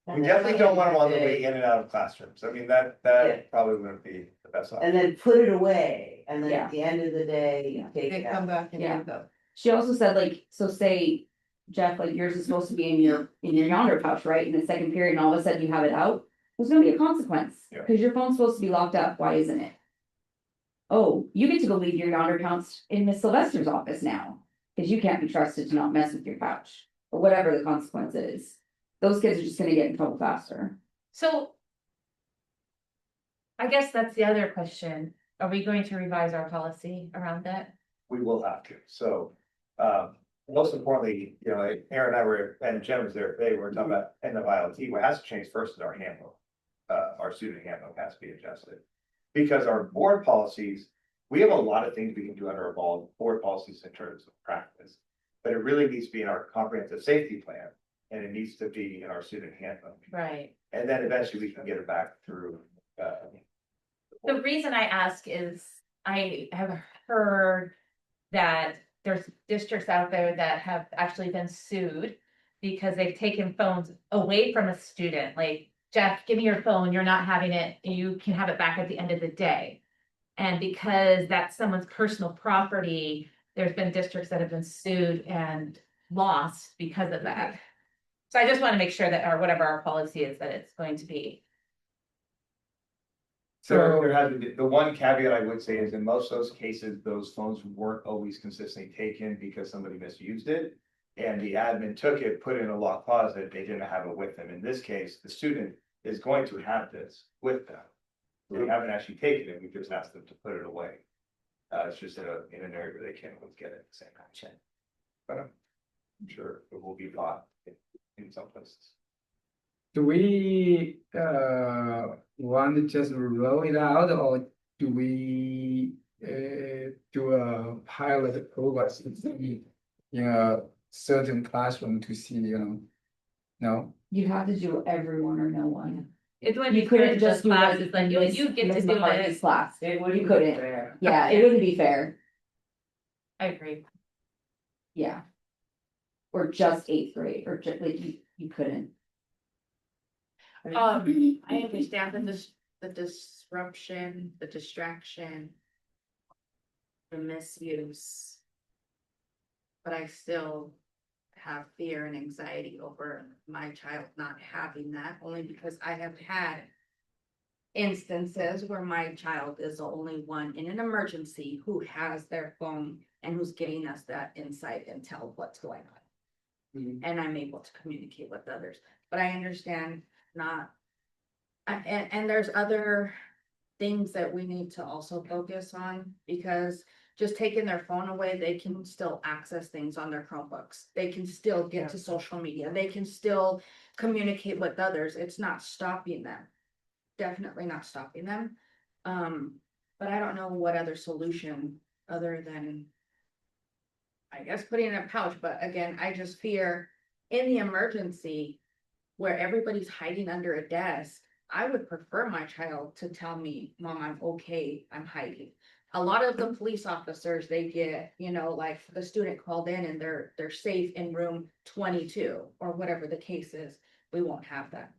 We definitely don't want them on the way in and out of classrooms. I mean, Yeah. that probably wouldn't be the best option. And then put it away, and then Yeah. at the end of the day, you take They it come out. back and Yeah. use them. She also said like, so say, Jeff, like yours is supposed to be in your yonder pouch, right? In the second period, and all of a sudden you have it out. There's gonna be a consequence, Yeah. because your phone's supposed to be locked up. Why isn't it? Oh, you get to go leave your yonder pouch in Miss Sylvester's office now, because you can't be trusted to not mess with your pouch, or whatever the consequence is. Those kids are just gonna get in trouble faster. So. I guess that's the other question. Are we going to revise our policy around that? We will have to. So, most importantly, Aaron and I were, and Jen was there today, we were talking about end of ILT. What has to change first is our handbook. Our student handbook has to be adjusted. Because our board policies, we have a lot of things we can do under our board policies in terms of practice. But it really needs to be in our comprehensive safety plan, and it needs to be in our student handbook. Right. And then eventually we can get it back through. The reason I ask is I have heard that there's districts out there that have actually been sued because they've taken phones away from a student, like, Jeff, give me your phone, you're not having it, you can have it back at the end of the day. And because that's someone's personal property, there's been districts that have been sued and lost because of that. So I just want to make sure that, or whatever our policy is, that it's going to be. So there has to be, the one caveat I would say is in most of those cases, those phones weren't always consistently taken because somebody misused it. And the admin took it, put it in a locked closet, they didn't have it with them. In this case, the student is going to have this with them. We haven't actually taken it, we just asked them to put it away. It's just in an area where they can't always get it at the same time. But I'm sure it will be bought in some places. Do we want to just roll it out, or do we do a pilot program in a certain classroom to see, no? You have to do everyone or no one. It's when You couldn't just do classes, like like you get to Miss do McCarthy's it. class. It wouldn't You be couldn't. fair. Yeah, it wouldn't be fair. I agree. Yeah. Or just eighth grade, or just like you couldn't. I understand the disruption, the distraction. The misuse. But I still have fear and anxiety over my child not having that, only because I have had. Instances where my child is the only one in an emergency who has their phone and who's getting us that insight and tell what's going on. Mhm. And I'm able to communicate with others, but I understand not. And there's other things that we need to also focus on, because just taking their phone away, they can still access things on their Chromebooks. They can still get to social media, they can still communicate with others, it's not stopping them. Definitely not stopping them. But I don't know what other solution other than. I guess putting it in a pouch, but again, I just fear in the emergency. Where everybody's hiding under a desk, I would prefer my child to tell me, Mom, I'm okay, I'm hiding. A lot of the police officers, they get, like the student called in and they're safe in room 22 or whatever the case is. We won't have that.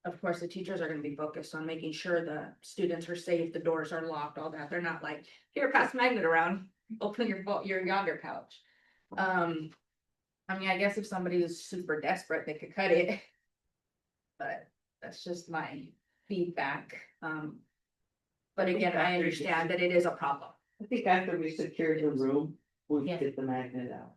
Of course, the teachers are gonna be focused on making sure the students are safe, the doors are locked, all that. They're not like, here, pass magnet around, open your yonder pouch. I mean, I guess if somebody is super desperate, they could cut it. But that's just my feedback. But again, I understand that it is a problem. I think after we secure the room, we'll Yeah. get the magnet out.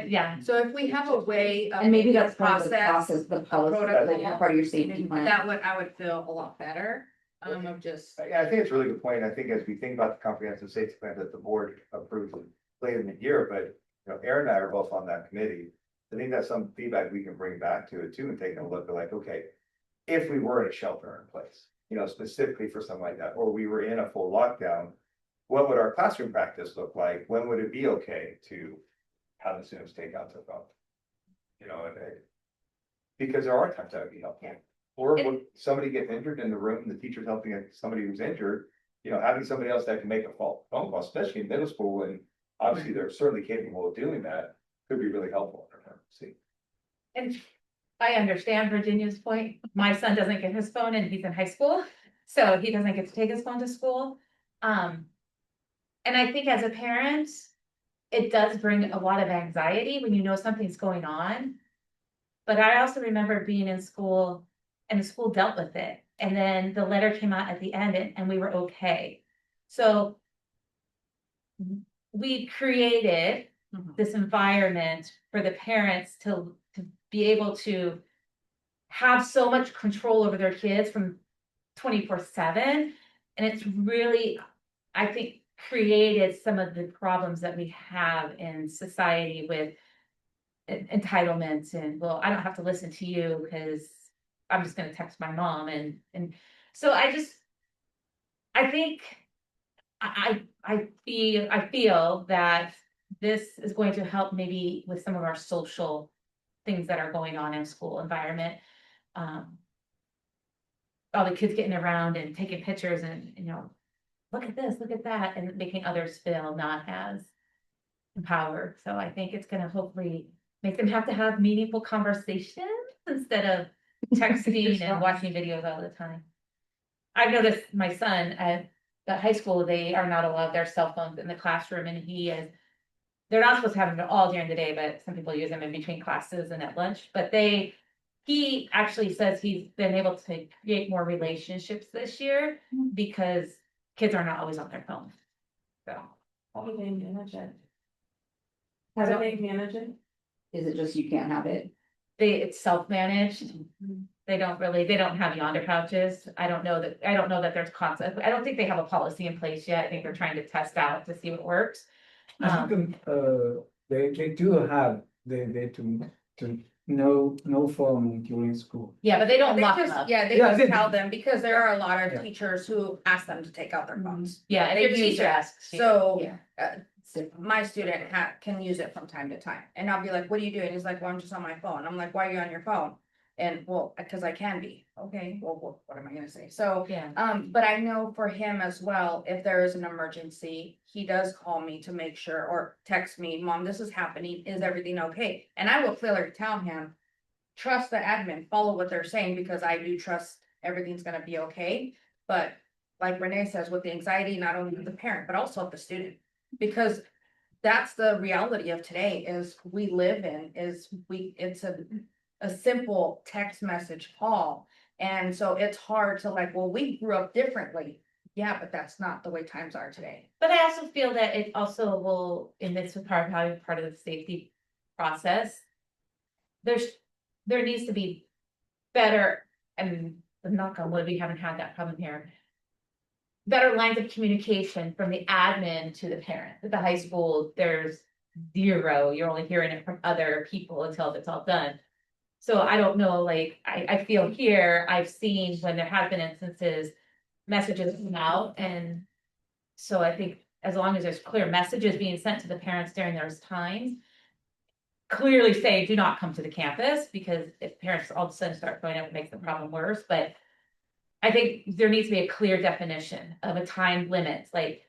Yeah, So if we have a way of. And maybe making a that's part of the process, the policy, protocol, like part of your safety plan. I would feel a lot better, of just. Yeah, I think it's a really good point. I think as we think about the comprehensive safety plan that the board approved later in the year, but Aaron and I are both on that committee. I think that's some feedback we can bring back to it too, and taking a look at like, okay, if we were in a shelter in place, specifically for something like that, or we were in a full lockdown, what would our classroom practice look like? When would it be okay to have the students take out their phone? Because there are times that would be helpful. Or when somebody gets injured in the room, the teacher's helping somebody who's injured, having somebody else that can make a phone call, especially in middle school, and obviously they're certainly capable of doing that, could be really helpful. See. and I understand Virginia's point. My son doesn't get his phone and he's in high school, so he doesn't get to take his phone to school. And I think as a parent, it does bring a lot of anxiety when you know something's going on. But I also remember being in school and the school dealt with it. And then the letter came out at the end and we were okay. So we created this environment for the parents to be able to have so much control over their kids from 24/7. And it's really, I think, created some of the problems that we have in society with entitlements and, well, I don't have to listen to you because I'm just gonna text my mom and so I think I feel that this is going to help maybe with some of our social things that are going on in school environment. All the kids getting around and taking pictures and, look at this, look at that, and making others feel not as empowered. So I think it's gonna hopefully make them have to have meaningful conversations instead of texting and watching videos all the time. I've noticed my son at the high school, they are not allowed their cell phones in the classroom, and they're not supposed to have them all during the day, but some people use them in between classes and at lunch, but he actually says he's been able to create more relationships this year because kids are not always on their phones. So. How do they manage it? I How do don't- they manage it? Is it just you can't have it? It's self-managed. They don't have yonder pouches. I don't know that there's concept. I don't think they have a policy in place yet. I think they're trying to test out to see what works. I think, they do have, they to no phone during school. Yeah, but they don't They lock just, them up. yeah, they Yeah, just they- tell them, because there are a lot Yeah. of teachers who ask them to take out their phones. Yeah, They if your use teacher it. asks. you. So, Yeah. my student can use it from time to time, and I'll be like, what are you doing? He's like, well, I'm just on my phone. I'm like, why are you on your phone? And well, because I can be. okay, well, what am I gonna say? So, Yeah. but I know for him as well, if there is an emergency, he does call me to make sure, or text me, Mom, this is happening, is everything okay? And I will clearly tell him, trust the admin, follow what they're saying, because I do trust everything's gonna be okay. But like Renee says, with the anxiety, not only of the parent, but also of the student, because that's the reality of today is it's a simple text message call. And so it's hard to like, well, we grew up differently. Yeah, but that's not the way times are today. But I also feel that it also will, and this is part of the safety process. There needs to be better, and knock on wood, we haven't had that problem here. Better lines of communication from the admin to the parent. At the high school, there's zero, you're only hearing it from other people until it's all done. So I don't know, like, I feel here, I've seen when there have been instances, messages come out, and so I think as long as there's clear messages being sent to the parents during those times, clearly say, do not come to the campus, because if parents all of a sudden start showing up, it makes the problem worse, but I think there needs to be a clear definition of a time limit, like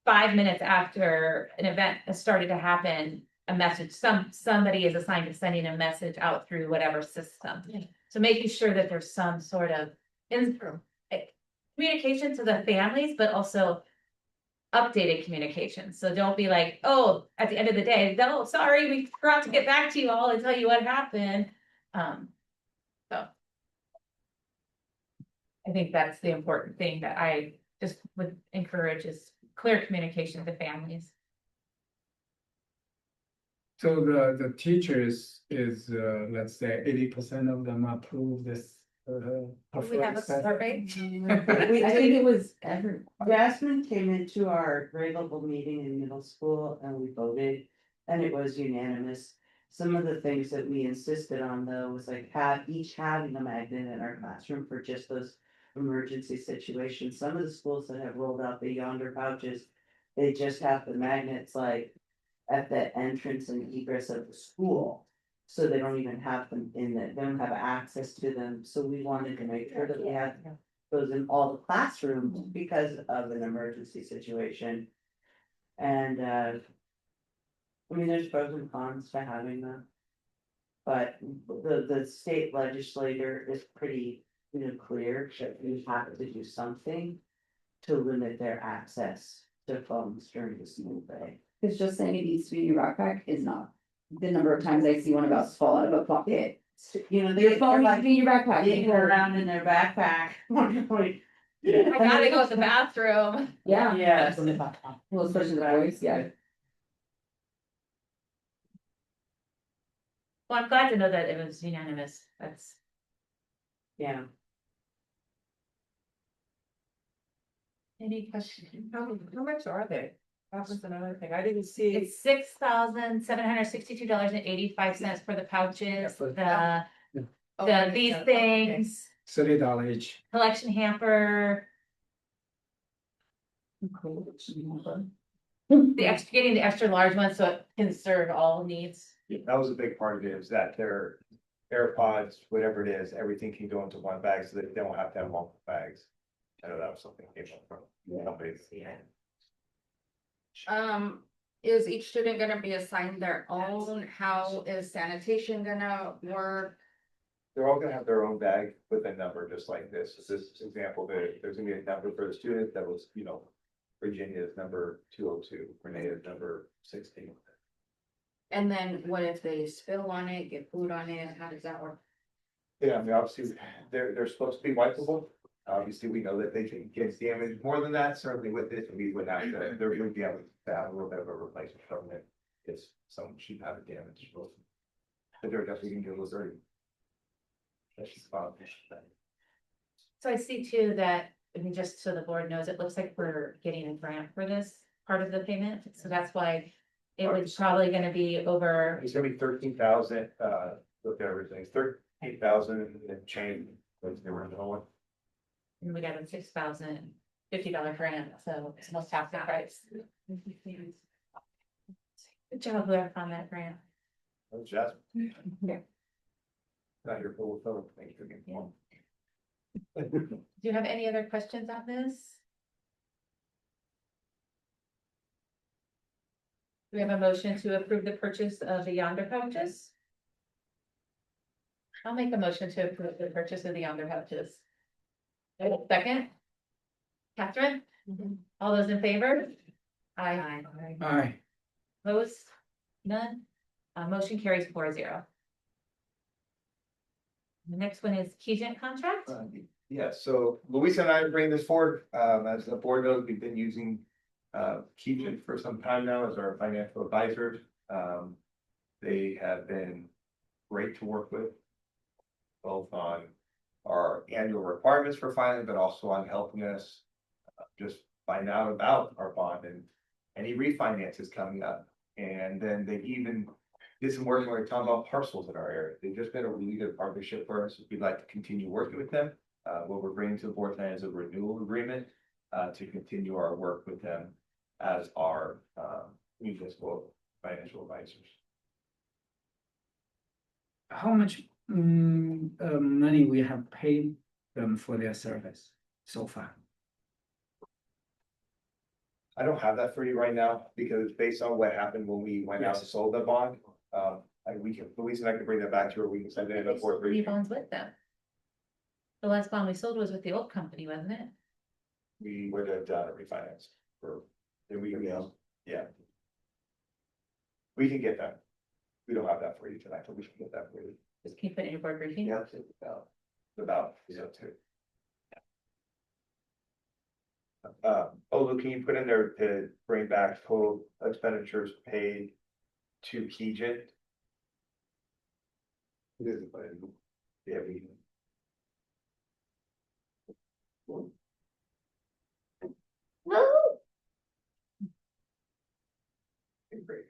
5 minutes after an event has started to happen, a message, somebody is assigned to sending a message out through whatever system. So making sure that there's some sort of communication to the families, but also updated communication. So don't be like, oh, at the end of the day, no, sorry, we forgot to get back to you all and tell you what happened. So I think that's the important thing that I just would encourage is clear communication to families. So the teachers is, let's say 80% of them approve this. We have a survey. I think it was every. Jasmine came into our grade level meeting in middle school and we voted, and it was unanimous. Some of the things that we insisted on though was like each having a magnet in our classroom for just those emergency situations. Some of the schools that have rolled out the yonder pouches, they just have the magnets like at the entrance and egress of the school. So they don't even have them in it, they don't have access to them, so we wanted to make sure that we had those in all the classrooms because of an emergency situation. And I mean, there's pros and cons to having them. But the state legislator is pretty, clear that we have to do something to limit their access to phones during the school day. It's just saying it needs to be in your backpack is not the number of times I see one about to fall out of a pocket. Your Your phone needs to be in your backpack. digging around in their backpack. I gotta go to the bathroom. Yeah. Yes. Well, especially the boys, yeah. Well, I'm glad to know that it was unanimous. That's, Yeah. any questions? How much are they? That was another thing. I didn't see. It's $6,762.85 for the pouches, for- these things, $30 each. collection hamper, getting the extra large one so it can serve all needs. That was a big part of it, is that their AirPods, whatever it is, everything can go into one bag so that they don't have to have multiple bags. I know that was something that came up from companies. Is each student gonna be assigned their own? How is sanitation gonna work? They're all gonna have their own bag with a number, just like this. This example, there's gonna be a number for the student that was, Virginia's number 202, Renee's number 16. And then what if they spill on it, get food on it? How does that work? Yeah, I mean, obviously, they're supposed to be wipeable. Obviously, we know that they can get damaged more than that, certainly with this, we would have to, they're gonna be able to have a little bit of a replacement from it. If someone should have it damaged. But they're definitely gonna get a little dirty. That's just about it. So I see too that, I mean, just so the board knows, it looks like we're getting a grant for this part of the payment, so that's why it was probably gonna be over, It's gonna be 13,000, with everything, 13,000 and change, was the original one. and we got a $6,050 grant, so it's almost half the price. Good job, whoever found that grant. That was Jasmine. Yeah. Not your full photo, thank you again. Yeah. Do you have any other questions on this? Do we have a motion to approve the purchase of the Yonder pouches? I'll make a motion to approve the purchase of the Yonder pouches. Second? Catherine? All those in favor? Aye. Aye. Opposed? None? Motion carries 4-0. The next one is Keygen contract. Yeah, so Louisa and I bring this forward, as the board knows, we've been using Keegan for some time now as our financial advisors. They have been great to work with. Both on our annual requirements for filing, but also on helping us just find out about our bond and any refinances coming up. And then they even did some work where we talk about parcels in our area. They've just been a really good partnership for us. We'd like to continue working with them. What we're bringing to the board tonight is a renewal agreement to continue our work with them as our municipal financial advisors. How much money we have paid them for their service so far? I don't have that for you right now because based on what happened when we went out and sold the bond. Louise and I can bring that back to her. We can send it in a board Three briefing. bonds with them. The last bond we sold was with the old company, wasn't it? We would have done a refinance for, and we, yeah. We can get that. We don't have that for you tonight, but we can get that for you. Just keep it in your board briefing. Yeah, it's about, so too. Olu, can you put in there to bring back total expenditures paid to Keygen? It is, but yeah, we. Great.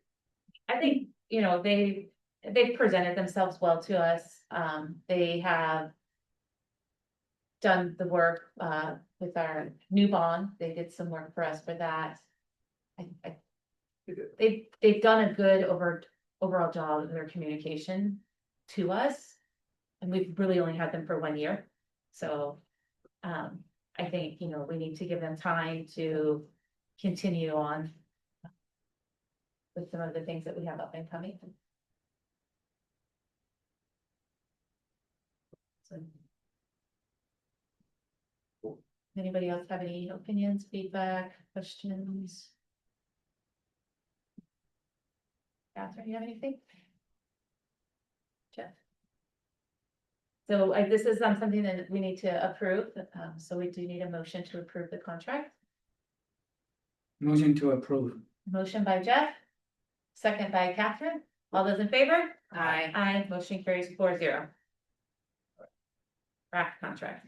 I think, you know, they've presented themselves well to us. They have done the work, with our new bond. They did some work for us for that. They've done a good overall job of their communication to us. And we've really only had them for 1 year. So, I think, you know, we need to give them time to continue on with some of the things that we have up and coming. So. Anybody else have any opinions, feedback, questions? Catherine, you have anything? Jeff? So this is something that we need to approve, so we do need a motion to approve the contract. Motion to approve. Motion by Jeff, second by Catherine. All those in favor? Aye. Aye, motion carries 4-0. Draft contract.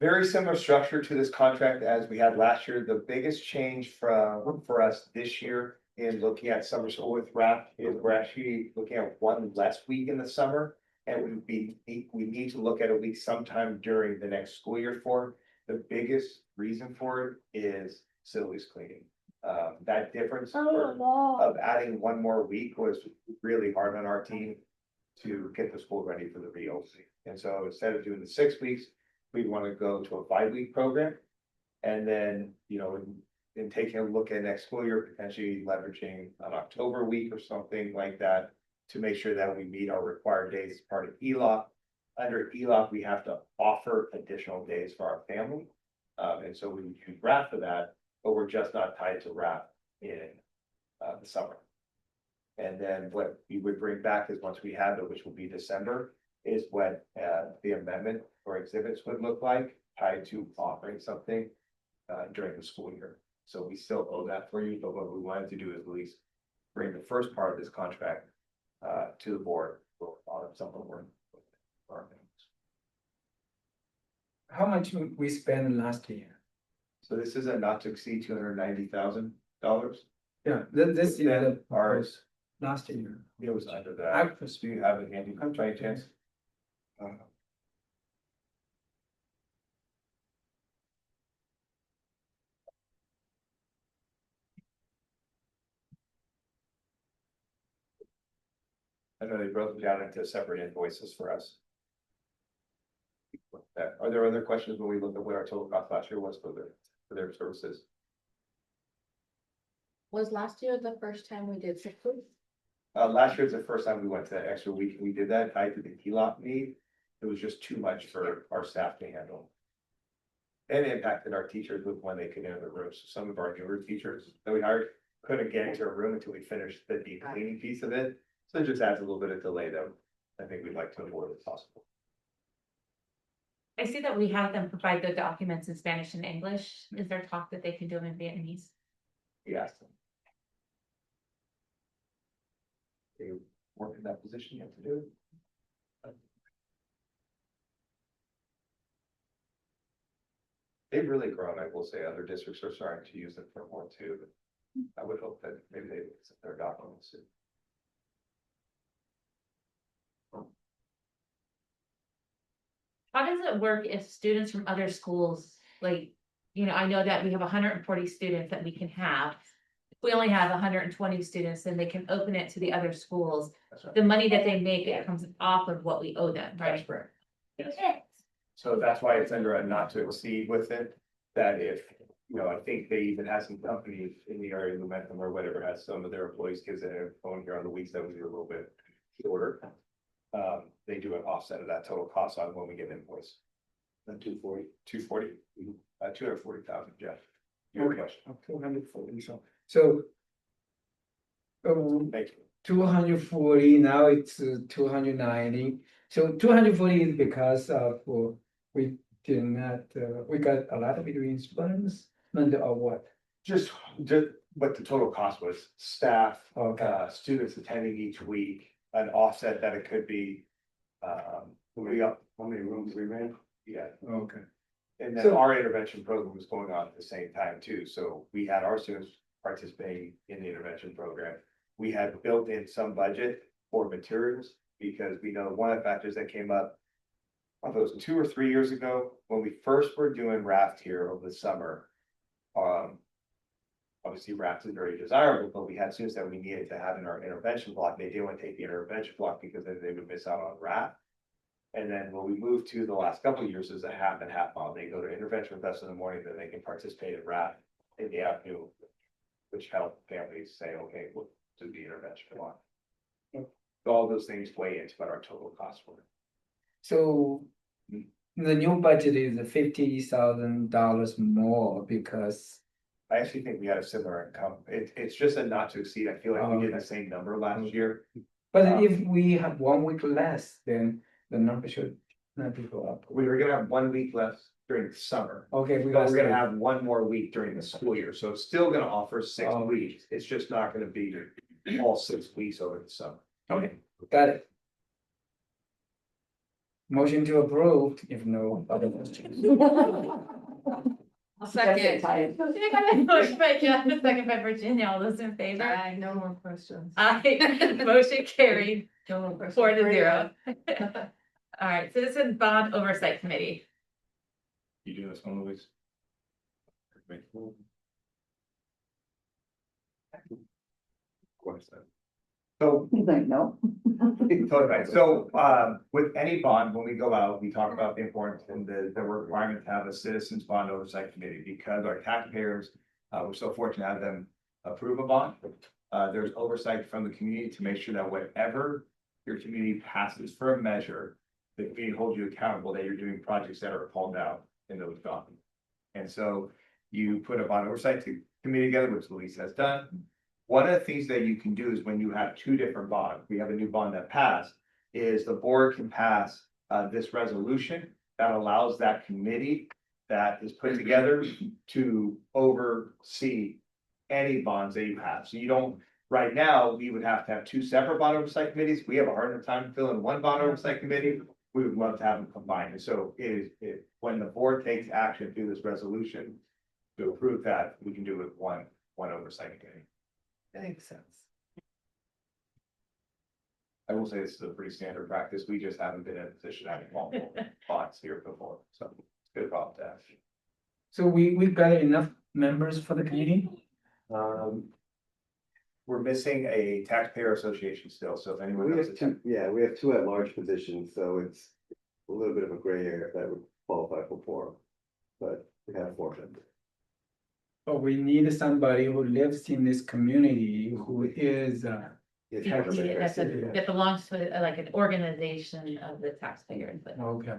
Very similar structure to this contract as we had last year. The biggest change for us this year in looking at summer school with RAP is we're actually looking at one less week in the summer. And we need to look at a week sometime during the next school year for. The biggest reason for it is facilities cleaning. That difference of adding one more week was really hard on our team to get the school ready for the reopening. And so instead of doing the 6 weeks, we want to go to a 5-week program. And then, you know, in taking a look at next school year, potentially leveraging an October week or something like that to make sure that we meet our required days as part of ELOC. Under ELOC, we have to offer additional days for our family. And so we use RAP for that, but we're just not tied to RAP in the summer. And then what we would bring back is once we have it, which will be December, is what the amendment or exhibits would look like, tied to offering something during the school year. So we still owe that for you, but what we wanted to do is at least bring the first part of this contract to the board on something we're. How much we spent last year? So this is a not to exceed $290,000. Yeah, this year, Ours, last year. it was under that. Actress. Do you have it handy by any chance? I know they broke them down into separate invoices for us. Are there other questions when we look at what our total cost last year was for their services? Was last year the first time we did sick leave? Last year's the first time we went to that extra week. We did that tied to the HELOC need. It was just too much for our staff to handle. And it impacted our teachers with when they could enter the room. So some of our newer teachers that we hired couldn't get into a room until we finished the deep cleaning piece of it. So it just adds a little bit of delay that I think we'd like to avoid if possible. I see that we have them provide the documents in Spanish and English. Is there talk that they can do them in Vietnamese? We asked them. They weren't in that position yet to do it. They've really grown, I will say. Other districts are starting to use them for more too. But I would hope that maybe they would accept their documents soon. How does it work if students from other schools, like, I know that we have 140 students that we can have. If we only have 120 students, then they can open it to the other schools. That's right. The money that they make, it comes off of what we owe them, That's right? correct. So that's why it's under a not to exceed with it, that if, I think they even have some companies in the area, Lumentum or whatever, has some of their employees, kids that are going here on the weeks that we do a little bit shorter. They do an offset of that total cost on when we get invoice. The 240, 240,000, Jeff. Your question. 240, so. Thank you. 240, now it's 290. So 240 is because of, we did not, we got a lot of reimbursements, or what? Just what the total cost was, staff, Okay. students attending each week, an offset that it could be. How many rooms we ran? Yeah, Okay. and then So- our intervention program was going on at the same time too, so we had our students participating in the intervention program. We had built in some budget for materials, because we know one of the factors that came up. I don't know if it was 2 or 3 years ago, when we first were doing raft here over the summer. Obviously raft is very desirable, but we had students that we needed to have in our intervention block. They didn't want to take the intervention block because then they would miss out on raft. And then when we moved to the last couple of years, is a half and half mile. They go to intervention with us in the morning, then they can participate in raft in the afternoon. Which help families say, okay, we'll do the intervention block. All those things weigh into what our total costs were. So the new budget is $50,000 more because, I actually think we had a similar income. It's just a not to exceed. I feel like we did the same number last year. but if we have 1 week less, then the number should not be go up. We were gonna have 1 week left during the summer. Okay, we But got. we're gonna have one more week during the school year, so it's still gonna offer 6 Oh. weeks. It's just not gonna be all 6 weeks over the summer. Okay, got it. Motion to approve, if no other questions. I'll second. Motion by Jeff, second by Virginia, all those in favor? I no more questions. Aye, motion carried, No more questions. 4-0. All right, Citizen Bond Oversight Committee. You do this one, Louise? So He's like, no. Totally right. So, with any bond, when we go out, we talk about the importance and the requirement to have a citizens bond oversight committee, because our taxpayers, we're so fortunate to have them approve a bond. There's oversight from the community to make sure that whatever your community passes for a measure, the community holds you accountable that you're doing projects that are called out in those bonds. And so you put a bond oversight committee together, which Louise has done. One of the things that you can do is when you have two different bonds, we have a new bond that passed, is the board can pass this resolution that allows that committee that is put together to oversee any bonds that you have. So you don't, right now, we would have to have two separate bond oversight committees. We have a harder time filling one bond oversight committee. We would love to have them combined. And so when the board takes action through this resolution to approve that, we can do it with one oversight committee. That makes sense. I will say this is a pretty standard practice. We just haven't been in a position having multiple bonds here before, so it's a good problem to have. So we got enough members for the committee? We're missing a taxpayer association still, so if anyone We knows. have two, yeah, we have two at-large positions, so a little bit of a gray area that would qualify for forum. But we have four members. But we need somebody who lives in this community who is, It's Yeah, hard to make that's that- that belongs to like an organization of the taxpayers, but okay.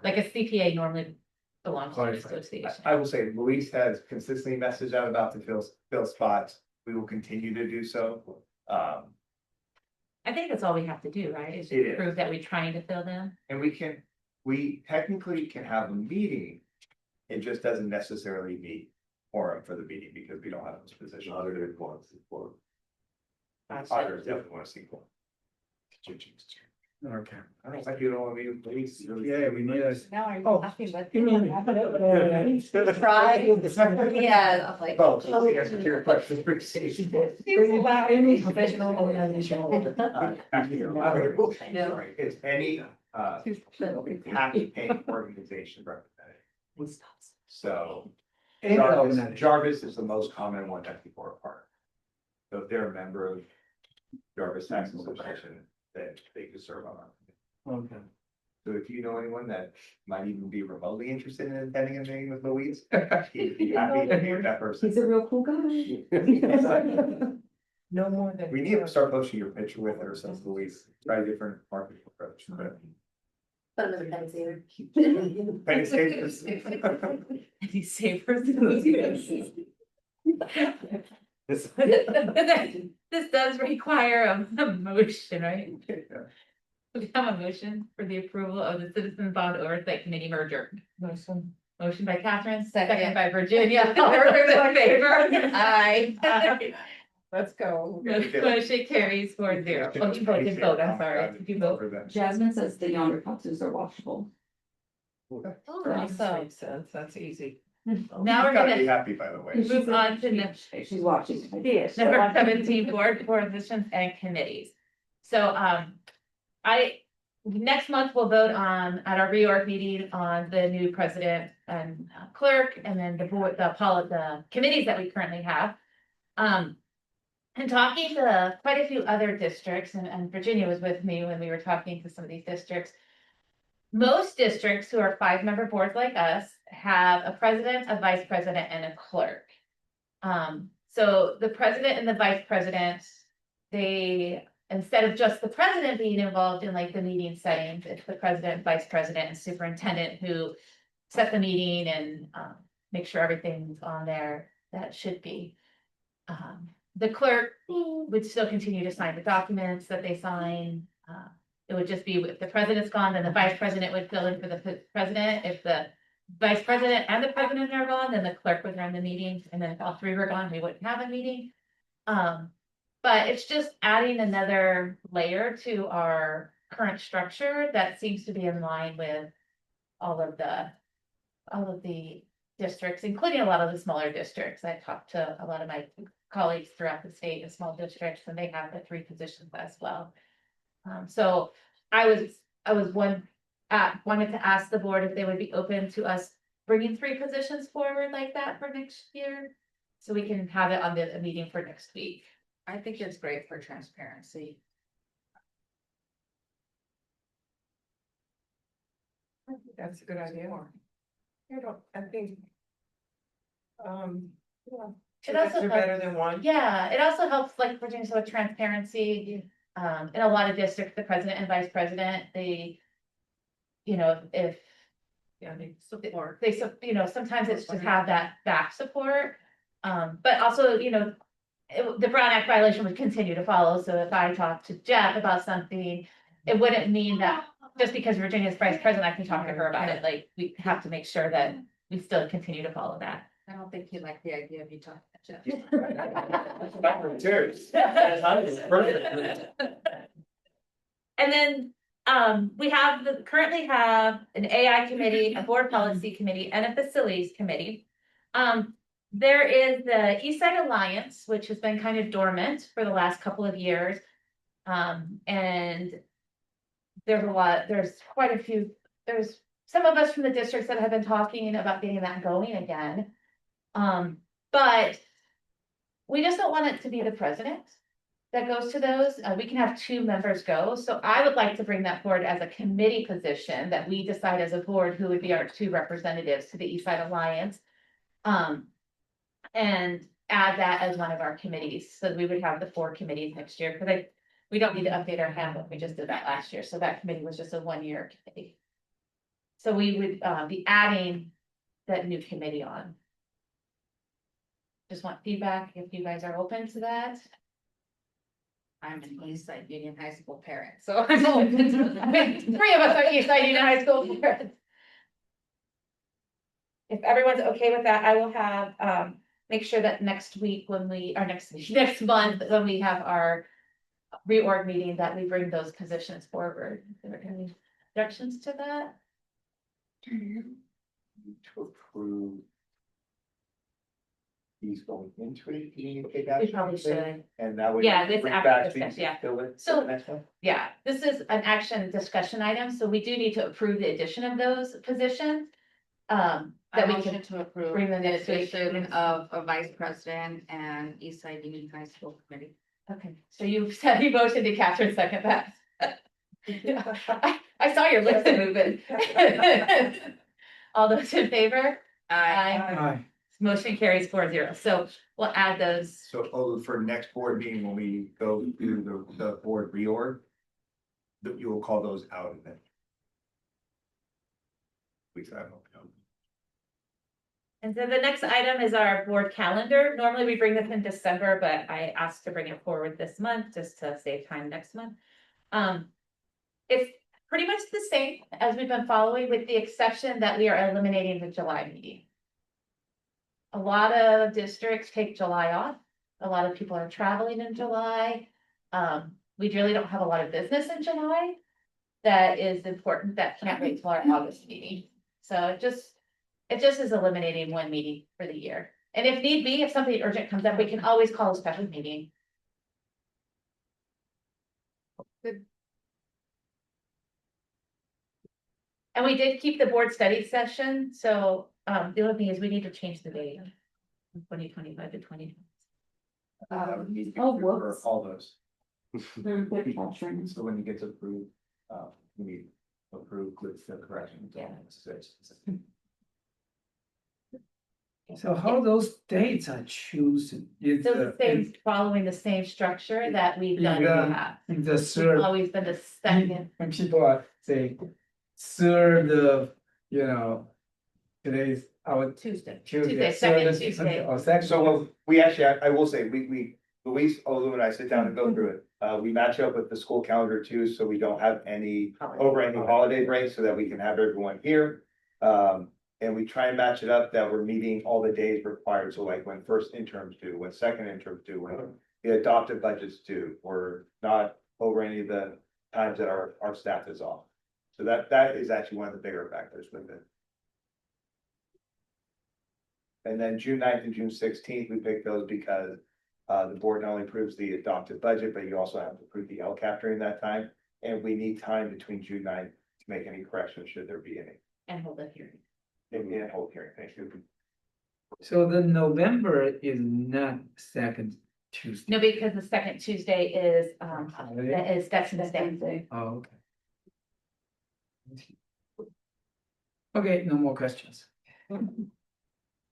like a CPA normally belongs to an Qualified. association. I will say, Luis has consistently messaged out about the fill spots. We will continue to do so. I think that's all we have to do, right? Is It just is. prove that we're trying to fill them. And we technically can have a meeting. It just doesn't necessarily meet forum for the meeting because we don't have those positions. Auditor wants it for. Auditors definitely want to see forum. Okay. I don't think you don't want to be. Yeah, we need a. Now are you Oh, laughing, but. you mean- Try. Yeah, I'm like. Oh, so the answer to your question is pretty safe. Any professional organization. Sorry, it's any tax paying organization represented. So Any Jarvis organization. Jarvis is the most common one that people are part of. So if they're a member of Jarvis Tax Association, then they could serve on our. Okay. So if you know anyone that might even be remotely interested in attending a meeting with Louise, he'd be happy to be that person. He's a real cool guy. No more than. We need to start posting your picture with her since Louise, try a different marketing approach, but. Put them in the pen saver. Penny savers. Any savers? This- This does require a motion, right? We have a motion for the approval of the Citizen Bond Oversight Committee merger. Motion by Catherine, second by Virginia. All those in favor? Aye. Let's go. Motion carries 4-0. Oh, you voted, vote, I'm sorry. Did you vote? Jasmine says the yonder boxes are washable. Also, Makes sense, that's easy. now we're Gotta be gonna happy, by the way. move on to next. She's watching. Number 17, board positions and committees. So, next month we'll vote on, at our reorg meeting, on the new president and clerk, and then the board, the committees that we currently have. And talking to quite a few other districts, and Virginia was with me when we were talking to some of these districts. Most districts who are 5-member boards like us have a president, a vice president, and a clerk. So the president and the vice president, they, instead of just the president being involved in like the meeting settings, it's the president, vice president, and superintendent who set the meeting and make sure everything's on there that should be. The clerk would still continue to sign the documents that they sign. It would just be if the president's gone, then the vice president would fill in for the president. If the vice president and the president are gone, then the clerk would run the meetings. And then if all three were gone, we wouldn't have a meeting. But it's just adding another layer to our current structure that seems to be in line with all of the districts, including a lot of the smaller districts. I've talked to a lot of my colleagues throughout the state in small districts, and they have the 3 positions as well. So I wanted to ask the board if they would be open to us bringing 3 positions forward like that for next year. So we can have it on the meeting for next week. I think it's great for transparency. That's a good idea. I think. Yeah. It Two also are better than one. Yeah, it also helps like Virginia with transparency. In a lot of districts, the president and vice president, they, if Yeah, they support, sometimes it's to have that back support. But also, the Brown Act violation would continue to follow. So if I talk to Jeff about something, it wouldn't mean that just because Virginia's vice president, I can talk to her about it. Like, we have to make sure that we still continue to follow that. I don't think he liked the idea of you talking to Jeff. And then, we currently have an AI committee, a board policy committee, and a facilities committee. There is the East Side Alliance, which has been kind of dormant for the last couple of years. And there's quite a few, there's some of us from the districts that have been talking about getting that going again. But we just don't want it to be the president. that goes to those. We can have 2 members go. So I would like to bring that forward as a committee position that we decide as a board who would be our 2 representatives to the East Side Alliance. And add that as one of our committees. So we would have the 4 committees next year because we don't need to update our handbook. We just did that last year. So that committee was just a 1-year committee. So we would be adding that new committee on. Just want feedback if you guys are open to that. I'm an East Side Union High School parent, so I'm open to, I mean, 3 of us are East Side Union High School parents. If everyone's okay with that, I will have, make sure that next week when next month, when we have our reorg meeting, that we bring those positions forward. Is there any objections to that? To approve. He's going into it, you take We action. probably should. And that would. Yeah, this bring after back discussion, these yeah. to the So- next one. Yeah, this is an action discussion item, so we do need to approve the addition of those positions. I That we motion can, to approve bring the them next week. addition of a vice president and East Side Union High School committee. okay, so you said you motioned to Catherine second that. I saw your lips moving. All those in favor? Aye. Motion carries 4-0, so we'll add those. So, for next board meeting, when we go through the board reorg. That you will call those out and then. We said, I don't know. And so the next item is our board calendar. Normally we bring this in December, but I asked to bring it forward this month just to save time next month. It's pretty much the same as we've been following, with the exception that we are eliminating the July meeting. A lot of districts take July off. A lot of people are traveling in July. We really don't have a lot of business in July. That is important, that can't wait till our August meeting. So it just is eliminating 1 meeting for the year. And if need be, if something urgent comes up, we can always call a special meeting. Good. And we did keep the board study session, so the only thing is we need to change the date. 2025 to 20. That would need to be Oh, approved for whoops. all those. Very good capturing. So when it gets approved, we need approved with the corrections. Yeah. So how those dates are chosen? Is So the same, following the same structure that we've done in the Yeah. past. in the It's third, always been the second. when people are saying third of, today's our Tuesday. Tuesday. Second third, Tuesday. Or second. So we actually, I will say, Luis, Olu and I sit down and go through it. We match up with the school calendar too, so we don't have any holiday breaks, so that we can have everyone here. And we try and match it up that we're meeting all the days required, so like when first interims due, when second interims due, when the adopted budget's due, we're not over any of the times that our staff is off. So that is actually one of the bigger factors with it. And then June 9th and June 16th, we picked those because the board not only approves the adopted budget, but you also have to approve the LCAP during that time. And we need time between June 9th to make any corrections, should there be any. And hold the hearing. In whole hearing, thank you. So the November is not second Tuesday. No, because the second Tuesday is, Holiday? that is Veterans Day. Oh, okay. Okay, no more questions.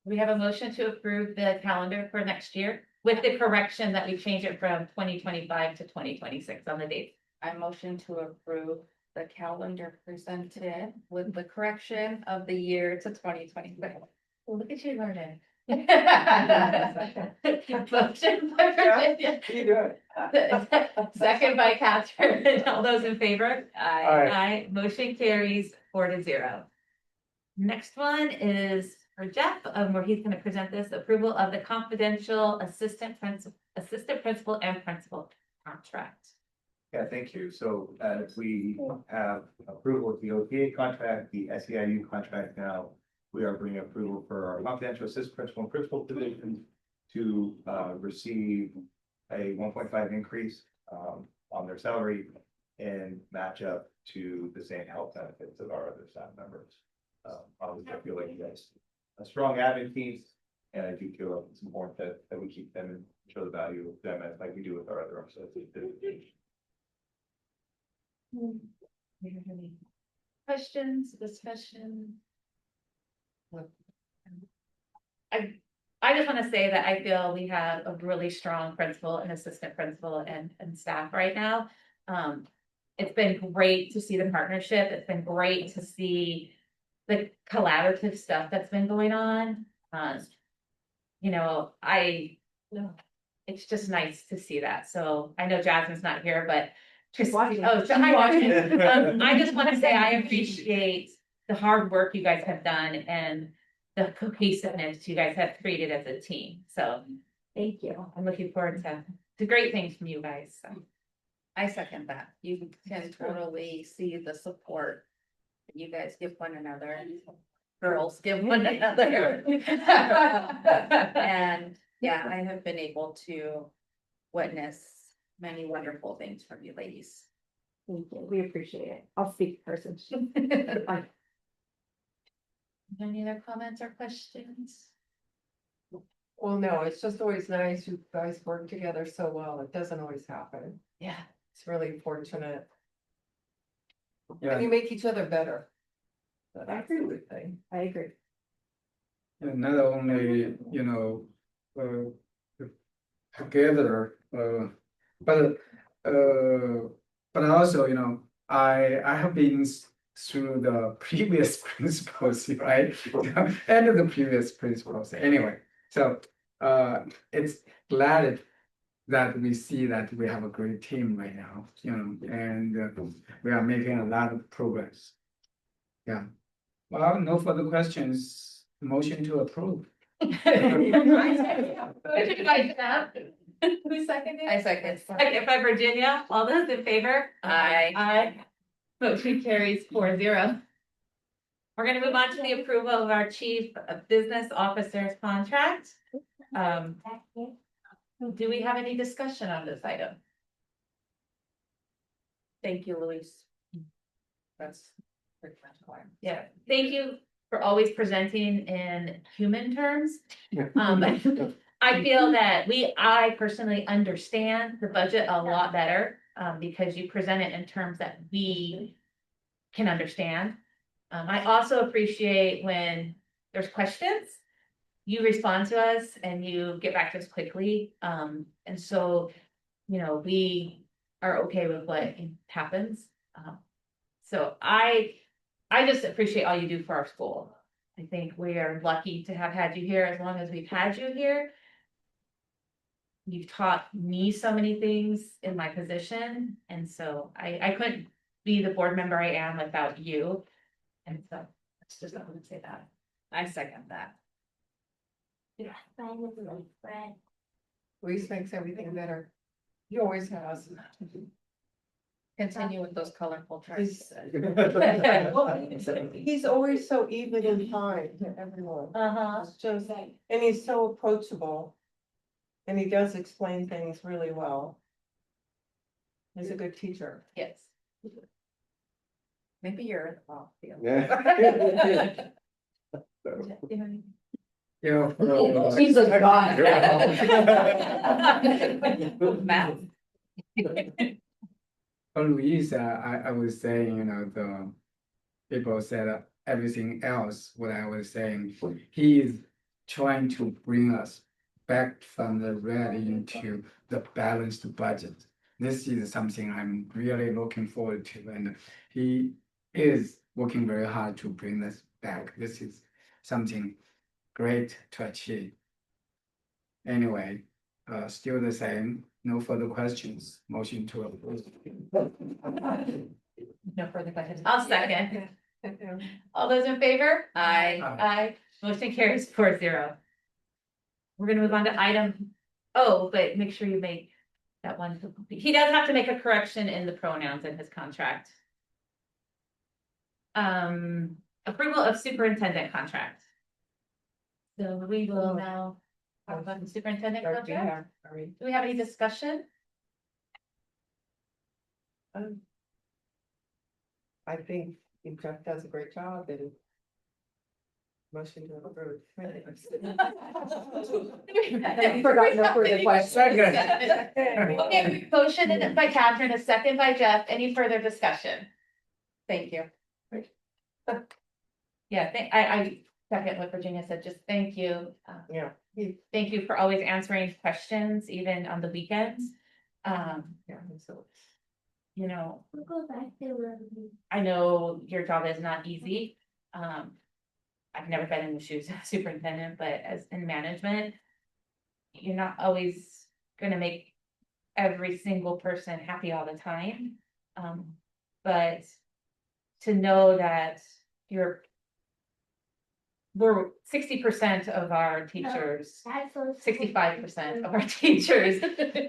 We have a motion to approve the calendar for next year with the correction that we change it from 2025 to 2026 on the date. I motion to approve the calendar presented with the correction of the year to 2025. Well, look at you learning. Motion by Virginia. Second by Catherine. All those in favor? Aye. Motion carries 4-0. Next one is for Jeff, where he's going to present this approval of the confidential assistant principal and principal contract. Yeah, thank you. So as we have approval of the OTA contract, the SEIU contract now, we are bringing approval for our confidential assistant principal and principal positions to receive a 1.5 increase on their salary and match up to the same health benefits of our other staff members. Obviously, I feel like you guys a strong advocate And I do feel it's important that we keep them and show the value of them as like we do with our other officers. Questions, discussion? I just want to say that I feel we have a really strong principal and assistant principal and staff right now. It's been great to see the partnership. It's been great to see the collaborative stuff that's been going on. You know, it's just nice to see that. So I know Jasmine's not here, but She's watching. Oh, so hi, Jasmine. I just want to say I appreciate the hard work you guys have done and the cohesiveness you guys have created as a team. So Thank you. I'm looking forward to great things from you guys. So. I second that. You can totally see the support that you guys give one another. Girls give one another. And yeah, I have been able to witness many wonderful things from you ladies. Thank you. We appreciate it. I'll speak person. Any other comments or questions? Well, no, it's just always nice you guys work together so well. It doesn't always happen. Yeah. It's really fortunate. Yeah. And you make each other better. That's a good thing. I agree. And not only, together, but also, I have been through the previous principles, right? And the previous principles, anyway, so, it's glad that we see that we have a great team right now, and we are making a lot of progress. Yeah, well, no further questions, motion to approve. Who seconded? I second. Second by Virginia. All those in favor? Aye. Aye. Motion carries 4-0. We're gonna move on to the approval of our chief of business officer's contract. Do we have any discussion on this item? Thank you, Louise. That's pretty much why. Yeah, thank you for always presenting in human terms. I feel that I personally understand the budget a lot better, because you present it in terms that we can understand. I also appreciate when there's questions, you respond to us and you get back to us quickly. And so, we are okay with what happens. So I just appreciate all you do for our school. I think we are lucky to have had you here as long as we've had you here. You've taught me so many things in my position, and so I couldn't be the board member I am without you. And so that's just, I want to say that. I second that. Luis makes everything better. He always has. Continue with those colorful charts. He's always so even and kind to everyone. It's just, and he's so approachable. And he does explain things really well. He's a good teacher. Yes. Maybe you're in the ball field. Yeah. Yeah. She's a god. Math. Louise, I was saying, the people said everything else, what I was saying, he is trying to bring us back from the red into the balanced budget. This is something I'm really looking forward to, and he is working very hard to bring us back. This is something great to achieve. Anyway, still the same, no further questions, motion to approve. No further questions. I'll second. Yeah. All those in favor? Aye. Aye. Motion carries 4-0. We're gonna move on to item, but make sure you make that one. He does have to make a correction in the pronouns in his contract. Approval of superintendent contract. So we will now talk about the superintendent contract. Do we have any discussion? I think Jeff does a great job and Motion to approve. I forgot no further questions. Okay, motion by Catherine, a second by Jeff. Any further discussion? Thank you. Yeah, I second what Virginia said, just thank you. Yeah. Thank you for always answering questions, even on the weekends. Yeah, so. You know, I know your job is not easy. I've never been in the shoes of a superintendent, but as in management, you're not always gonna make every single person happy all the time. But to know that we're 60% of our teachers, 65% of our teachers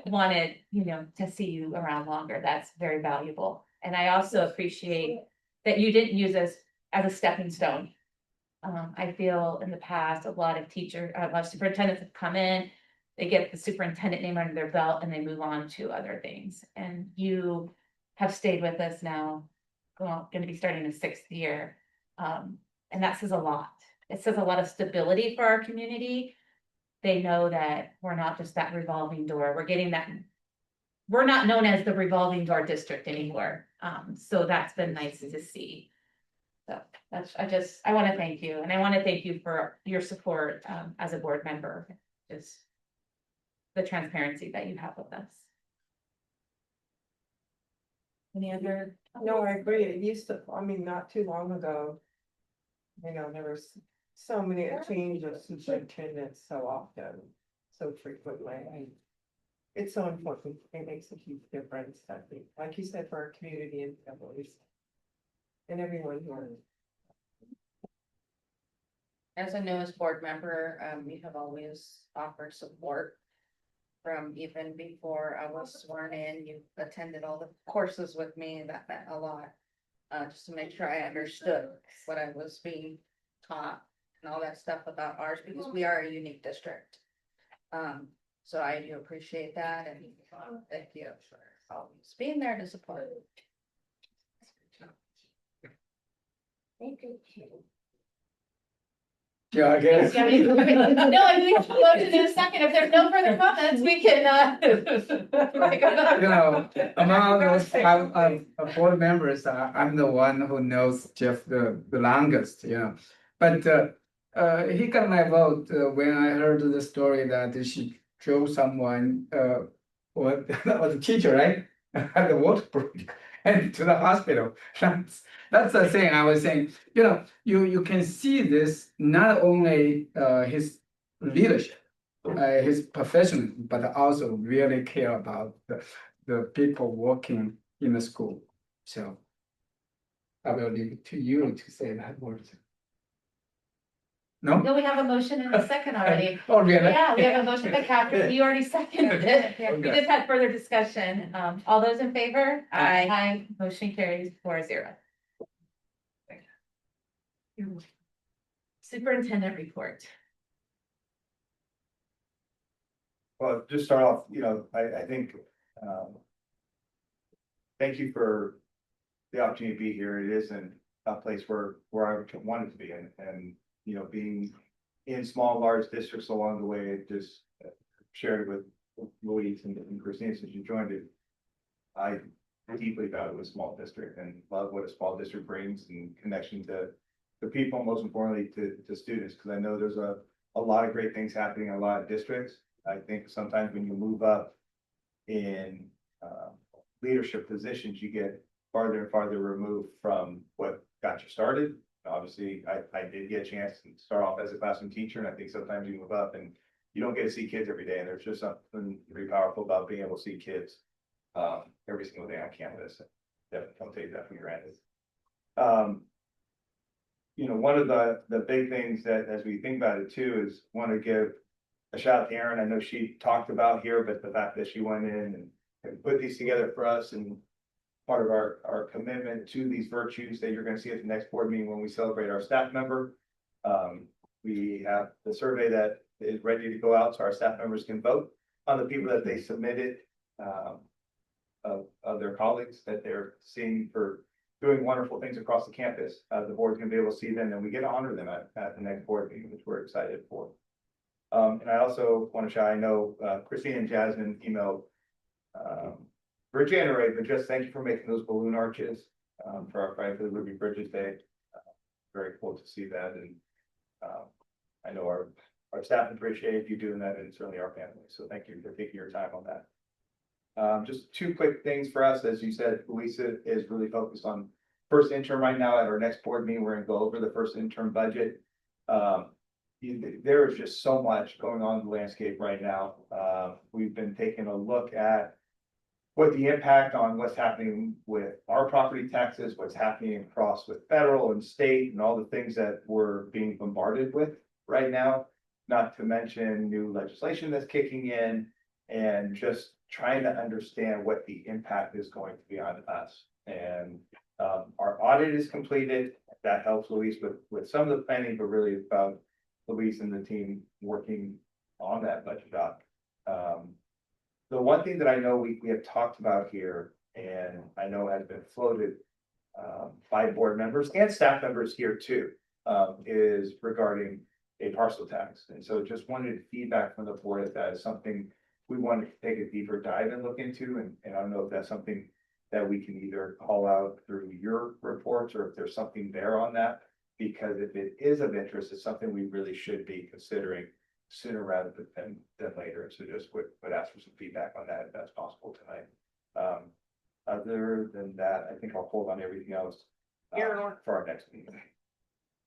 wanted, to see you around longer. That's very valuable. And I also appreciate that you didn't use us as a stepping stone. I feel in the past, a lot of superintendents have come in, they get the superintendent name under their belt and they move on to other things. And you have stayed with us now, going to be starting the 6th year. And that says a lot. It says a lot of stability for our community. They know that we're not just that revolving door. We're not known as the revolving door district anymore. So that's been nice to see. So I want to thank you, and I want to thank you for your support as a board member, just the transparency that you have with us. Any other? No, I agree. It used to, not too long ago. There was so many change of superintendents so often, so frequently. It's so important. It makes a huge difference, I think, like you said, for our community and families. And everyone here. As a newest board member, we have always offered support. From even before I was sworn in, you attended all the courses with me, and that meant a lot. Just to make sure I understood what I was being taught and all that stuff about ours, because we are a unique district. So I do appreciate that, and thank you for always being there to support. Yeah, I guess. No, I think we have to do a second. If there's no further comments, we can, Among those five board members, I'm the one who knows Jeff the longest, But he got my vote when I heard the story that she drove someone, that was a teacher, right? Had the water break and to the hospital. That's the thing I was saying. You can see this not only his leadership, his professionalism, but also really care about the people working in the school. So I will leave it to you to say that word. No? No, we have a motion and a second already. Oh, really? Yeah, we have a motion by Catherine. You already seconded it. We just had further discussion. All those in favor? Aye. Aye. Motion carries 4-0. Superintendent report. Well, just start off, I think, thank you for the opportunity to be here. It isn't a place where I wanted to be, and being in small, large districts along the way, it just shared with Louise and Christine since you joined it. I deeply value a small district and love what a small district brings in connection to the people, most importantly to students, because I know there's a lot of great things happening in a lot of districts. I think sometimes when you move up in leadership positions, you get farther and farther removed from what got you started. Obviously, I did get a chance to start off as a classroom teacher, and I think sometimes you move up and you don't get to see kids every day, and there's just something pretty powerful about being able to see kids every single day on campus. Definitely don't take that for granted. One of the big things that, as we think about it too, is want to give a shout out to Erin. I know she talked about here, but the fact that she went in and put these together for us, and part of our commitment to these virtues that you're going to see at the next board meeting when we celebrate our staff member. We have the survey that is ready to go out so our staff members can vote on the people that they submitted of their colleagues that they're seeing for doing wonderful things across the campus. The board's gonna be able to see them and we get to honor them at the next board meeting, which we're excited for. And I also want to share, I know, Christine and Jasmine emailed, for January, but just thank you for making those balloon arches, for our Friday for the Ruby Bridges Day. Very cool to see that and, I know our staff appreciate you doing that and certainly our family. So thank you for taking your time on that. Just two quick things for us. As you said, Louisa is really focused on first interim right now. At our next board meeting, we're gonna go over the first interim budget. There is just so much going on in the landscape right now. We've been taking a look at what the impact on what's happening with our property taxes, what's happening across with federal and state and all the things that we're being bombarded with right now. Not to mention new legislation that's kicking in and just trying to understand what the impact is going to be on us. And our audit is completed. That helps Louise with some of the planning, but really about Louise and the team working on that budget doc. The one thing that I know we have talked about here, and I know has been floated by board members and staff members here too, is regarding a parcel tax. And so just wanted feedback from the board if that is something we want to take a deeper dive and look into. And I don't know if that's something that we can either call out through your reports or if there's something there on that. Because if it is of interest, it's something we really should be considering sooner rather than later. So just would ask for some feedback on that if that's possible tonight. Other than that, I think I'll hold on everything else for our next meeting.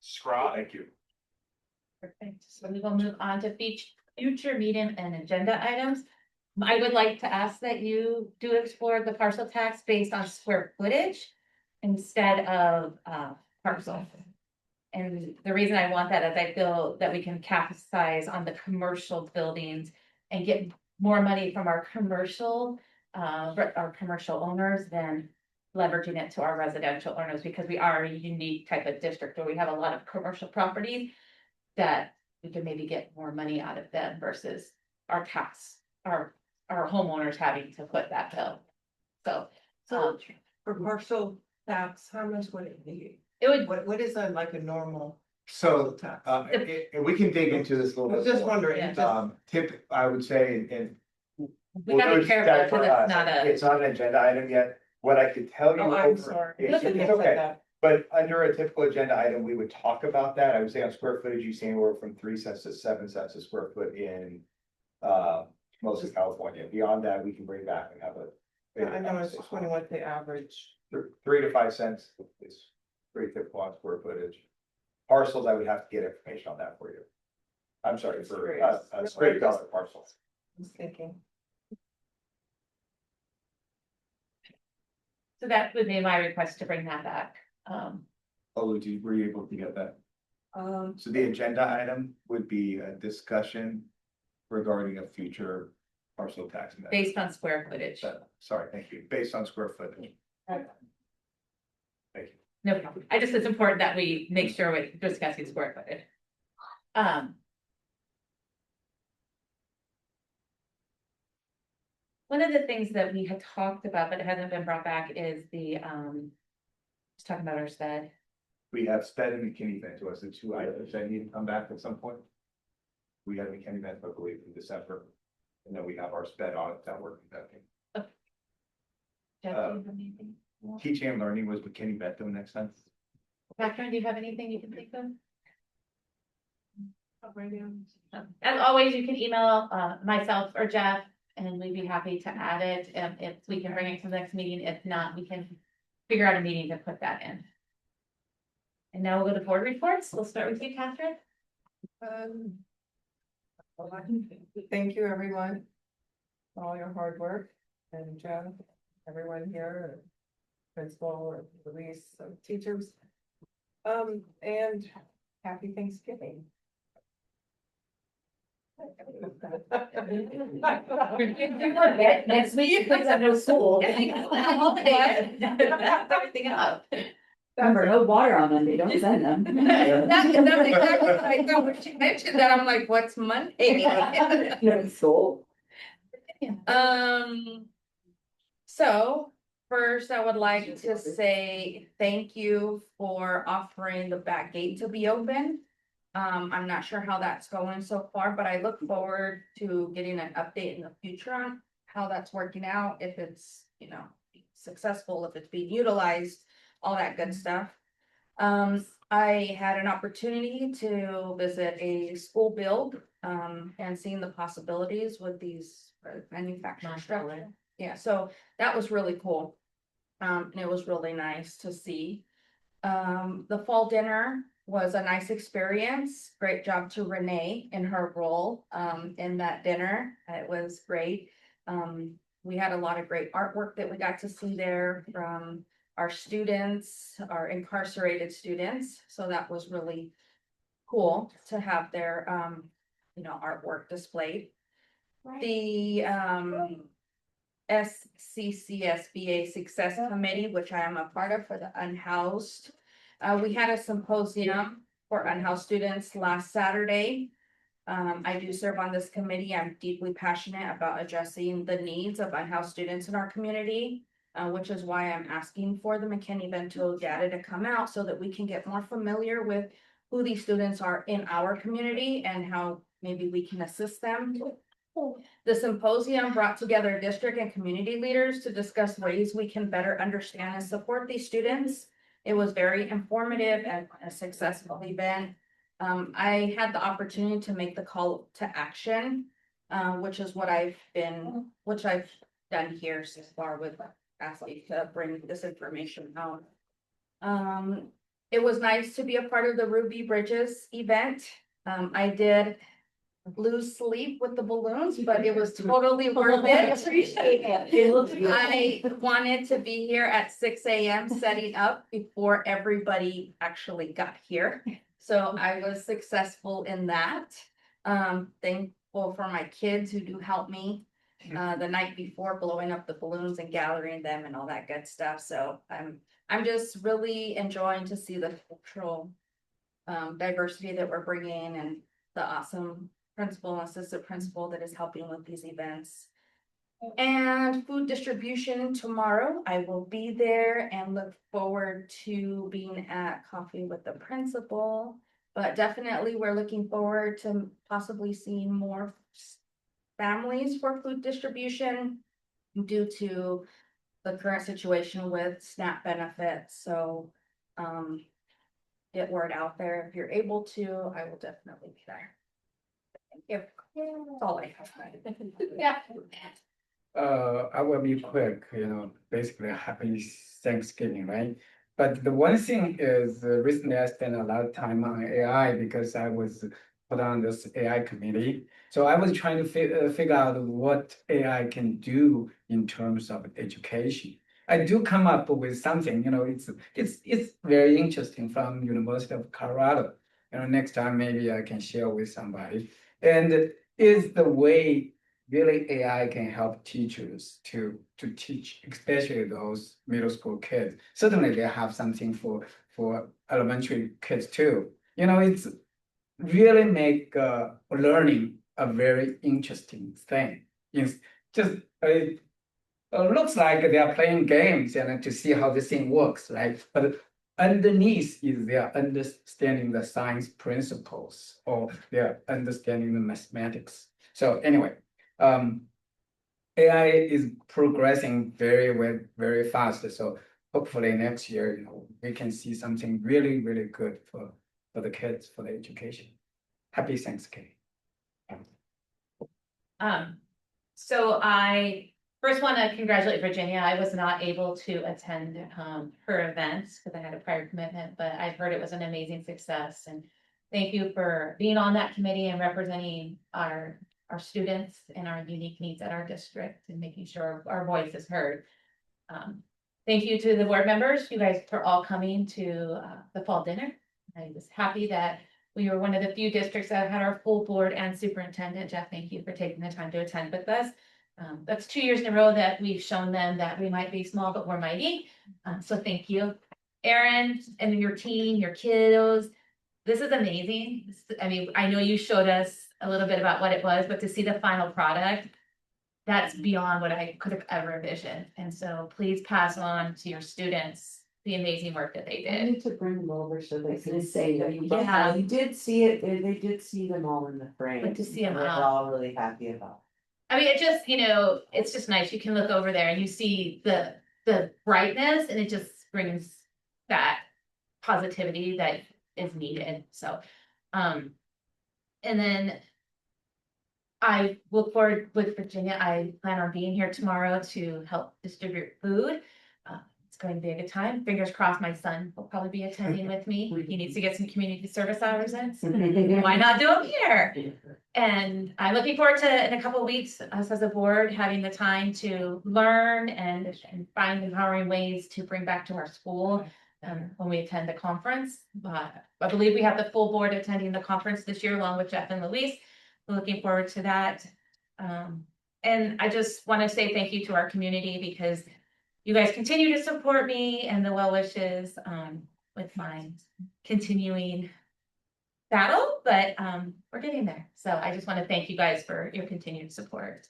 Scrot. Thank you. Perfect. So we will move on to future meeting and agenda items. I would like to ask that you do explore the parcel tax based on square footage instead of parcel. And the reason I want that is I feel that we can capitalize on the commercial buildings and get more money from our commercial owners than leveraging it to our residential owners, because we are a unique type of district where we have a lot of commercial properties that we can maybe get more money out of them versus our homeowners having to put that bill. So, For partial tax, how much would it be? it would, What is like a normal So, tax? and we can dig into this a little I was bit. just more. wondering. I would say, and we gotta be careful because it's not it's not an agenda item yet. What I could tell you. Oh, I'm over- sorry. It's It's okay. But under a typical agenda item, we would talk about that. I would say on square footage, you see anywhere from 3 cents to 7 cents a square foot in most of California. Beyond that, we can bring back and have a. Yeah, I know, I was just wondering what the average. 3 to 5 cents is pretty typical on square footage. Parcels, I would have to get information on that for you. I'm sorry, for a straight dollar parcel. I was thinking. So that would be my request to bring that back. Oh, were you able to get that? Um, So the agenda item would be a discussion regarding a future parcel tax. amendment. Based on square footage. Sorry, thank you, based on square footage. Thank you. No problem. I just, it's important that we make sure we're discussing square footage. One of the things that we had talked about, but it hasn't been brought back is the, just talking about our sped. We have sped and McKinney Vent to us, the two items that need to come back at some point. We have McKinney Vent, I believe, in December. And then we have our sped audit that we're conducting. Jeff, do you have anything? Teaching and learning was McKinney Vent though next time. Catherine, do you have anything you can think of? As always, you can email myself or Jeff, and we'd be happy to add it if we can bring it to the next meeting. If not, we can figure out a meeting to put that in. And now we'll go to board reports. We'll start with you, Catherine. Thank you, everyone. For all your hard work and Jeff, everyone here, principal, Louise, teachers. And happy Thanksgiving. Next week, because I no school. Everything up. Remember, no water on Monday, don't send them. That's exactly what I thought when she mentioned that. I'm like, what's Monday? No school. So First, I would like to say thank you for offering the back gate to be open. I'm not sure how that's going so far, but I look forward to getting an update in the future on how that's working out, if it's, successful, if it's being utilized, all that good stuff. I had an opportunity to visit a school build, and seeing the possibilities with these manufacturing structure. Yeah, so that was really cool. And it was really nice to see. The fall dinner was a nice experience. Great job to Renee in her role, in that dinner. It was great. We had a lot of great artwork that we got to see there from our students, our incarcerated students. So that was really cool to have their, artwork displayed. The, SCCSBA Success Committee, which I am a part of for the unhoused. We had a symposium for unhoused students last Saturday. I do serve on this committee. I'm deeply passionate about addressing the needs of unhoused students in our community, which is why I'm asking for the McKinney-Vento data to come out so that we can get more familiar with who these students are in our community and how maybe we can assist them. The symposium brought together district and community leaders to discuss ways we can better understand and support these students. It was very informative and a successful event. I had the opportunity to make the call to action, which is what I've done here so far with asking to bring this information out. It was nice to be a part of the Ruby Bridges event. I did lose sleep with the balloons, but it was totally worth it. Appreciate it. I wanted to be here at 6 a.m. setting up before everybody actually got here. So I was successful in that. Thankful for my kids who do help me the night before, blowing up the balloons and gathering them and all that good stuff. So I'm just really enjoying to see the cultural diversity that we're bringing and the awesome principal and assistant principal that is helping with these events. And food distribution tomorrow, I will be there and look forward to being at coffee with the principal. But definitely we're looking forward to possibly seeing more families for food distribution due to the current situation with SNAP benefits. So get word out there. If you're able to, I will definitely be there. That's all I have. Yeah. I will be quick, basically happy Thanksgiving, right? But the one thing is recently I spent a lot of time on AI because I was put on this AI committee. So I was trying to figure out what AI can do in terms of education. I do come up with something, it's very interesting from University of Colorado. Next time maybe I can share with somebody. And is the way really AI can help teachers to teach, especially those middle school kids. Certainly they have something for elementary kids too. It's really make learning a very interesting thing. It's just it looks like they are playing games and to see how this thing works, right? But underneath is they are understanding the science principles or they are understanding the mathematics. So anyway, AI is progressing very fast. So hopefully next year, we can see something really, really good for the kids, for the education. Happy Thanksgiving. So I first want to congratulate Virginia. I was not able to attend her events because I had a prior commitment, but I've heard it was an amazing success. And thank you for being on that committee and representing our students and our unique needs at our district and making sure our voice is heard. Thank you to the board members, you guys for all coming to the fall dinner. I was happy that we were one of the few districts that had our full board and superintendent. Jeff, thank you for taking the time to attend with us. That's 2 years in a row that we've shown them that we might be small, but we're mighty. So thank you. Erin and your team, your kiddos. This is amazing. I mean, I know you showed us a little bit about what it was, but to see the final product, that's beyond what I could have ever envisioned. And so please pass on to your students the amazing work that they I did. need to bring them over so they was gonna can say, see that them. you Yeah. You did see it, they did see them all in the frame. Good to see 'em They're all. all really happy about. I mean, it just, it's just nice. You can look over there and you see the brightness and it just brings that positivity that is needed. So, and then I look forward with Virginia. I plan on being here tomorrow to help distribute food. It's going to be a good time. Fingers crossed, my son will probably be attending with me. He needs to get some community service hours in. So why not do them here? And I'm looking forward to, in a couple of weeks, us as a board, having the time to learn and find empowering ways to bring back to our school when we attend the conference. I believe we have the full board attending the conference this year, along with Jeff and Luis. Looking forward to that. And I just want to say thank you to our community because you guys continue to support me and the well wishes with my continuing battle, but we're getting there. So I just want to thank you guys for your continued support.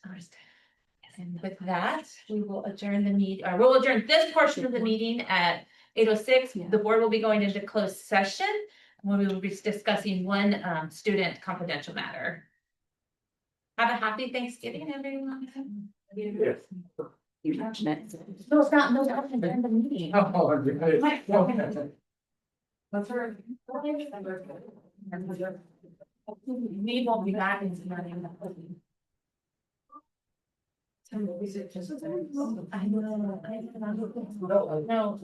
And with that, we will adjourn the we'll adjourn this portion of the meeting at 8:06. The board will be going into closed session where we will be discussing one student confidential matter. Have a happy Thanksgiving, everyone. Yes. You mentioned it. No, it's not, in the meeting. Oh, okay. That's her. We won't be back in tonight. I know. No.